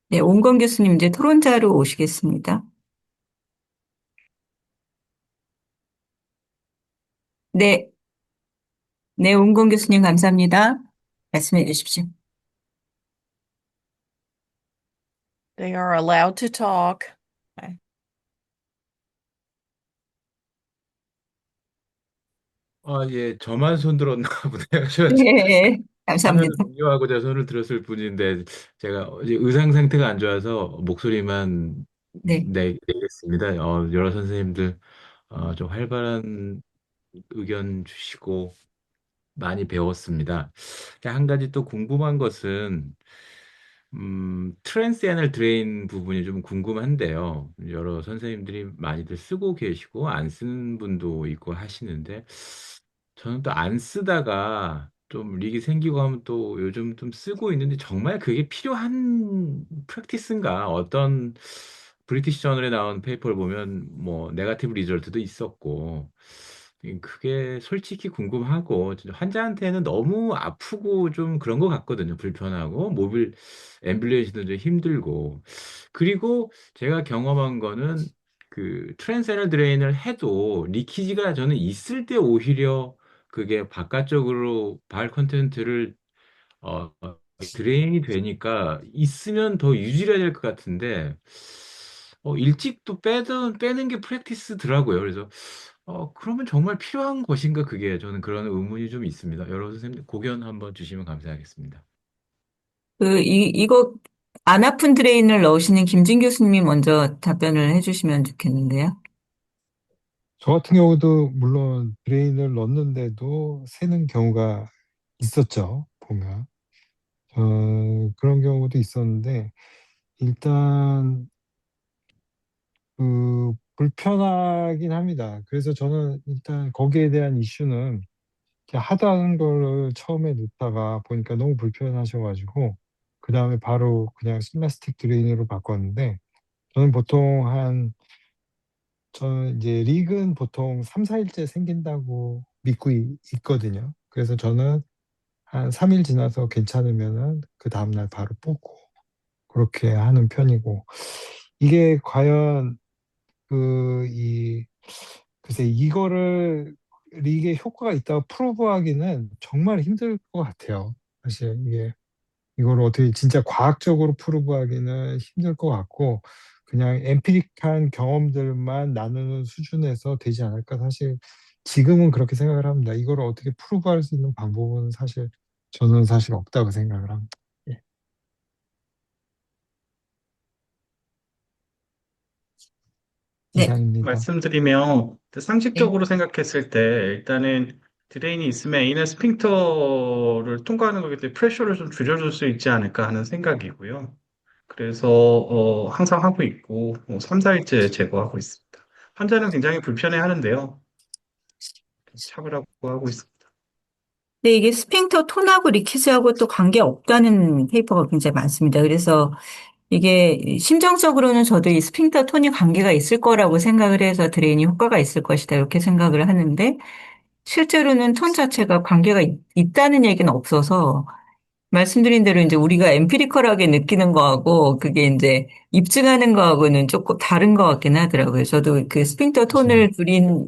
네, 오은건 교수님 이제 토론자로 오시겠습니다. 네, 네, 오은건 교수님 감사합니다. 말씀해 주십시오. They are allowed to talk. 예, 저만 손 들었나 보네요. 네, 화면을 감사합니다. 공유하고자 손을 들었을 뿐인데, 제가 이제 의상 상태가 안 좋아서 목소리만 네. 내겠습니다. 여러 선생님들, 좀 활발한 의견 주시고, 많이 배웠습니다. 한 가지 또 궁금한 것은, 트랜스 애널 드레인 부분이 좀 궁금한데요. 여러 선생님들이 많이들 쓰고 계시고, 안 쓰는 분도 있고 하시는데, 저는 또 안 쓰다가 좀 릭이 생기고 하면 또 요즘 좀 쓰고 있는데, 정말 그게 필요한 프랙티스인가? 어떤 브리티시 저널에 나온 페이퍼를 보면, 뭐, 네가티브 리절트도 있었고, 그게 솔직히 궁금하고 진짜 환자한테는 너무 아프고 좀 그런 것 같거든요. 불편하고 모빌 앰뷸런스도 좀 힘들고 그리고 제가 경험한 거는 그 트랜스레널 드레인을 해도 리키지가 저는 있을 때 오히려 그게 바깥쪽으로 발 컨텐트를 드레인이 되니까 있으면 더 유지해야 될 것 같은데 일찍 또 빼는 게 프랙티스더라고요. 그래서 그러면 정말 필요한 것인가 그게 저는 그런 의문이 좀 있습니다. 여러 선생님 고견 한번 주시면 감사하겠습니다. 이거 안 아픈 드레인을 넣으시는 김진 교수님이 먼저 답변을 해주시면 좋겠는데요. 저 같은 경우도 물론 브레인을 넣는데도 새는 경우가 있었죠, 보면. 그런 경우도 있었는데, 일단, 불편하긴 합니다. 그래서 저는 일단 거기에 대한 이슈는 이렇게 하다는 거를 처음에 넣다가 보니까 너무 불편하셔가지고, 그 다음에 바로 그냥 슬라스틱 드레인으로 바꿨는데, 저는 보통 저는 이제 릭은 보통 3, 4일째 생긴다고 믿고 있거든요. 그래서 저는 한 3일 지나서 괜찮으면은 그 다음날 바로 뽑고 그렇게 하는 편이고 이게 과연 글쎄 이거를 릭에 효과가 있다고 프로브하기는 정말 힘들 것 같아요. 사실 이걸 어떻게 진짜 과학적으로 프루브하기는 힘들 것 같고 그냥 엠피릭한 경험들만 나누는 수준에서 되지 않을까 사실 지금은 그렇게 생각을 합니다. 이걸 어떻게 프루브할 수 있는 방법은 사실 저는 사실 없다고 생각을 합니다. 예. 네, 이상입니다. 말씀드리면 네, 상식적으로 생각했을 때 일단은 드레인이 있으면 에이널 스핑터를 통과하는 거기 때문에 프레셔를 좀 줄여줄 수 있지 않을까 하는 생각이고요. 그래서 항상 하고 있고 3, 4일째 제거하고 있습니다. 환자는 굉장히 불편해 하는데요. 참으라고 하고 있습니다. 근데 이게 스핑터 톤하고 리키즈하고 또 관계 없다는 페이퍼가 굉장히 많습니다. 그래서 이게 심정적으로는 저도 이 스핑터 톤이 관계가 있을 거라고 생각을 해서 드레인이 효과가 있을 것이다 이렇게 생각을 하는데 실제로는 톤 자체가 관계가 있다는 얘기는 없어서 말씀드린 대로 이제 우리가 엠피리컬하게 느끼는 거하고 그게 이제 입증하는 거하고는 조금 다른 것 같긴 하더라고요. 저도 그 스핑터 그렇죠. 톤을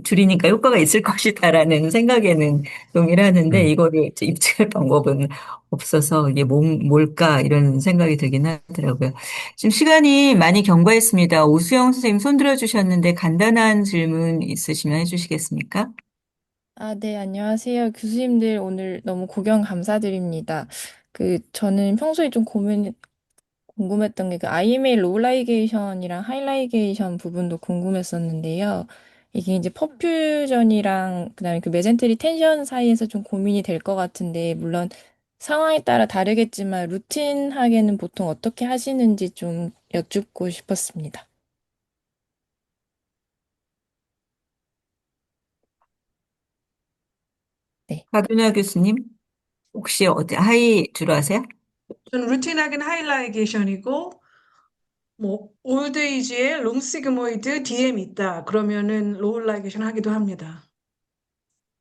줄이니까 효과가 있을 것이다라는 생각에는 동일하는데 음. 이거를 이제 입증할 방법은 없어서 이게 뭘까 이런 생각이 들긴 하더라고요. 지금 시간이 많이 경과했습니다. 오수영 선생님 손 들어주셨는데 간단한 질문 있으시면 해주시겠습니까? 네, 안녕하세요. 교수님들 오늘 너무 고견 감사드립니다. 저는 평소에 좀 궁금했던 게 그 IMA 로우라이게이션이랑 하이라이게이션 부분도 궁금했었는데요. 이게 이제 퍼퓨전이랑 그다음에 그 메센테리 텐션 사이에서 좀 고민이 될 것 같은데 물론 상황에 따라 다르겠지만 루틴하게는 보통 어떻게 하시는지 좀 여쭙고 싶었습니다. 네. 박윤아 교수님, 혹시 어디 하이 주로 하세요? 저는 루틴하게는 하이라이게이션이고 뭐 올드에이지에 롱 시그모이드 DM 있다. 그러면은 로우라이게이션 하기도 합니다.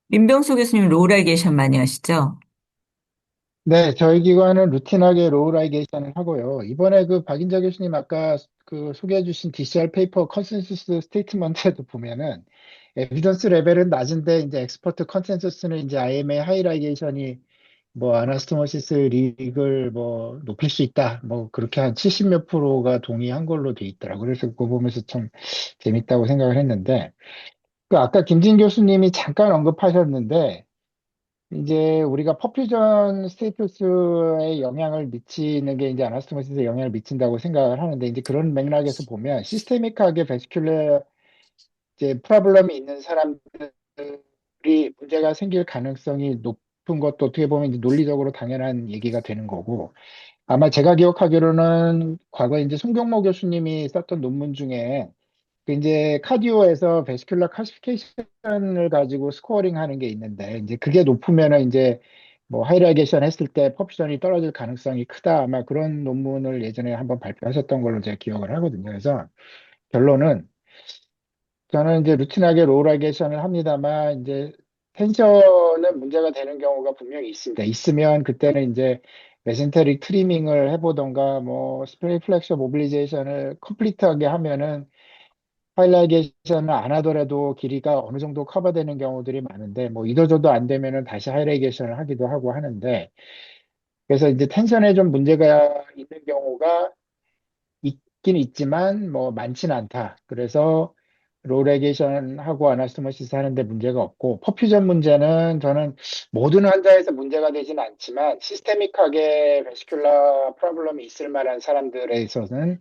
민병수 교수님 로우라이게이션 많이 하시죠? 네, 저희 기관은 루틴하게 로우라이게이션을 하고요. 이번에 그 박인자 교수님 아까 그 소개해 주신 DCR 페이퍼 컨센서스 스테이트먼트에도 보면은 에비던스 레벨은 낮은데 이제 엑스퍼트 컨센서스는 이제 IMA 하이라이게이션이 뭐 아나스토모시스 리그를 뭐 높일 수 있다. 뭐 그렇게 한 70 몇 프로가 동의한 걸로 돼 있더라고요. 그래서 그거 보면서 참 재밌다고 생각을 했는데 그 아까 김진 교수님이 잠깐 언급하셨는데 이제 우리가 퍼퓨전 스테이투스에 영향을 미치는 게 이제 아나스토모시스에 영향을 미친다고 생각을 하는데 이제 그런 맥락에서 보면 시스테믹하게 베스큘러 이제 프로블럼이 있는 사람들이 문제가 생길 가능성이 높은 것도 어떻게 보면 이제 논리적으로 당연한 얘기가 되는 거고 아마 제가 기억하기로는 과거 이제 송경모 교수님이 썼던 논문 중에 그 이제 카디오에서 베스큘러 칼시피케이션을 가지고 스코어링 하는 게 있는데 이제 그게 높으면은 이제 뭐 하이라이게이션 했을 때 퍼퓨전이 떨어질 가능성이 크다 아마 그런 논문을 예전에 한번 발표하셨던 걸로 제가 기억을 하거든요. 그래서 결론은 저는 이제 루틴하게 로우라이게이션을 합니다만 이제 텐션은 문제가 되는 경우가 분명히 있습니다. 있으면 그때는 이제 메센테릭 트리밍을 해보던가 뭐 스프레이 플렉셔 모빌리제이션을 컴플리트하게 하면은 하이라이게이션을 안 하더라도 길이가 어느 정도 커버되는 경우들이 많은데 뭐 이도저도 안 되면은 다시 하이라이게이션을 하기도 하고 하는데 그래서 이제 텐션에 좀 문제가 있는 경우가 있긴 있지만 뭐 많지는 않다. 그래서 로레게이션 하고 아나스토모시스 하는데 문제가 없고 퍼퓨전 문제는 저는 모든 환자에서 문제가 되지는 않지만 시스테믹하게 베스큘라 프로블럼이 있을 만한 사람들에 있어서는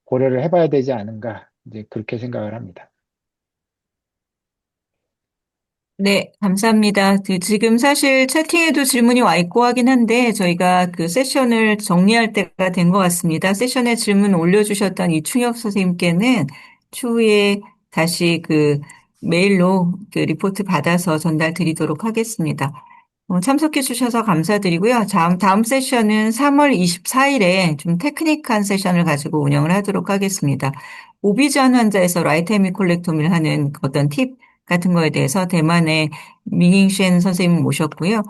고려를 해봐야 되지 않은가 이제 그렇게 생각을 합니다. 네, 감사합니다. 지금 사실 채팅에도 질문이 와 있고 하긴 한데 저희가 그 세션을 정리할 때가 된 것 같습니다. 세션에 질문 올려주셨던 이충혁 선생님께는 추후에 다시 그 메일로 그 리포트 받아서 전달 드리도록 하겠습니다. 참석해 주셔서 감사드리고요. 다음 세션은 3월 24일에 좀 테크닉한 세션을 가지고 운영을 하도록 하겠습니다. 오비전 환자에서 라이트 헤미콜렉토미를 하는 어떤 팁 같은 거에 대해서 대만의 밍잉쉔 선생님 모셨고요.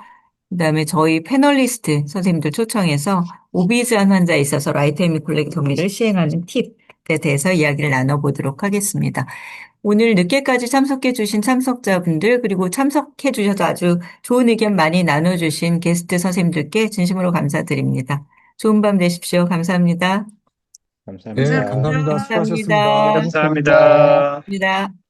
그다음에 저희 패널리스트 선생님들 초청해서 오비전 환자에 있어서 라이트 헤미콜렉토미를 시행하는 팁에 대해서 이야기를 나눠보도록 하겠습니다. 오늘 늦게까지 참석해 주신 참석자분들 그리고 참석해 주셔서 아주 좋은 의견 많이 나눠주신 게스트 선생님들께 진심으로 감사드립니다. 좋은 밤 되십시오. 감사합니다. 네, 감사합니다. 감사합니다. 감사합니다. 감사합니다. 수고하셨습니다. 감사합니다. 감사합니다.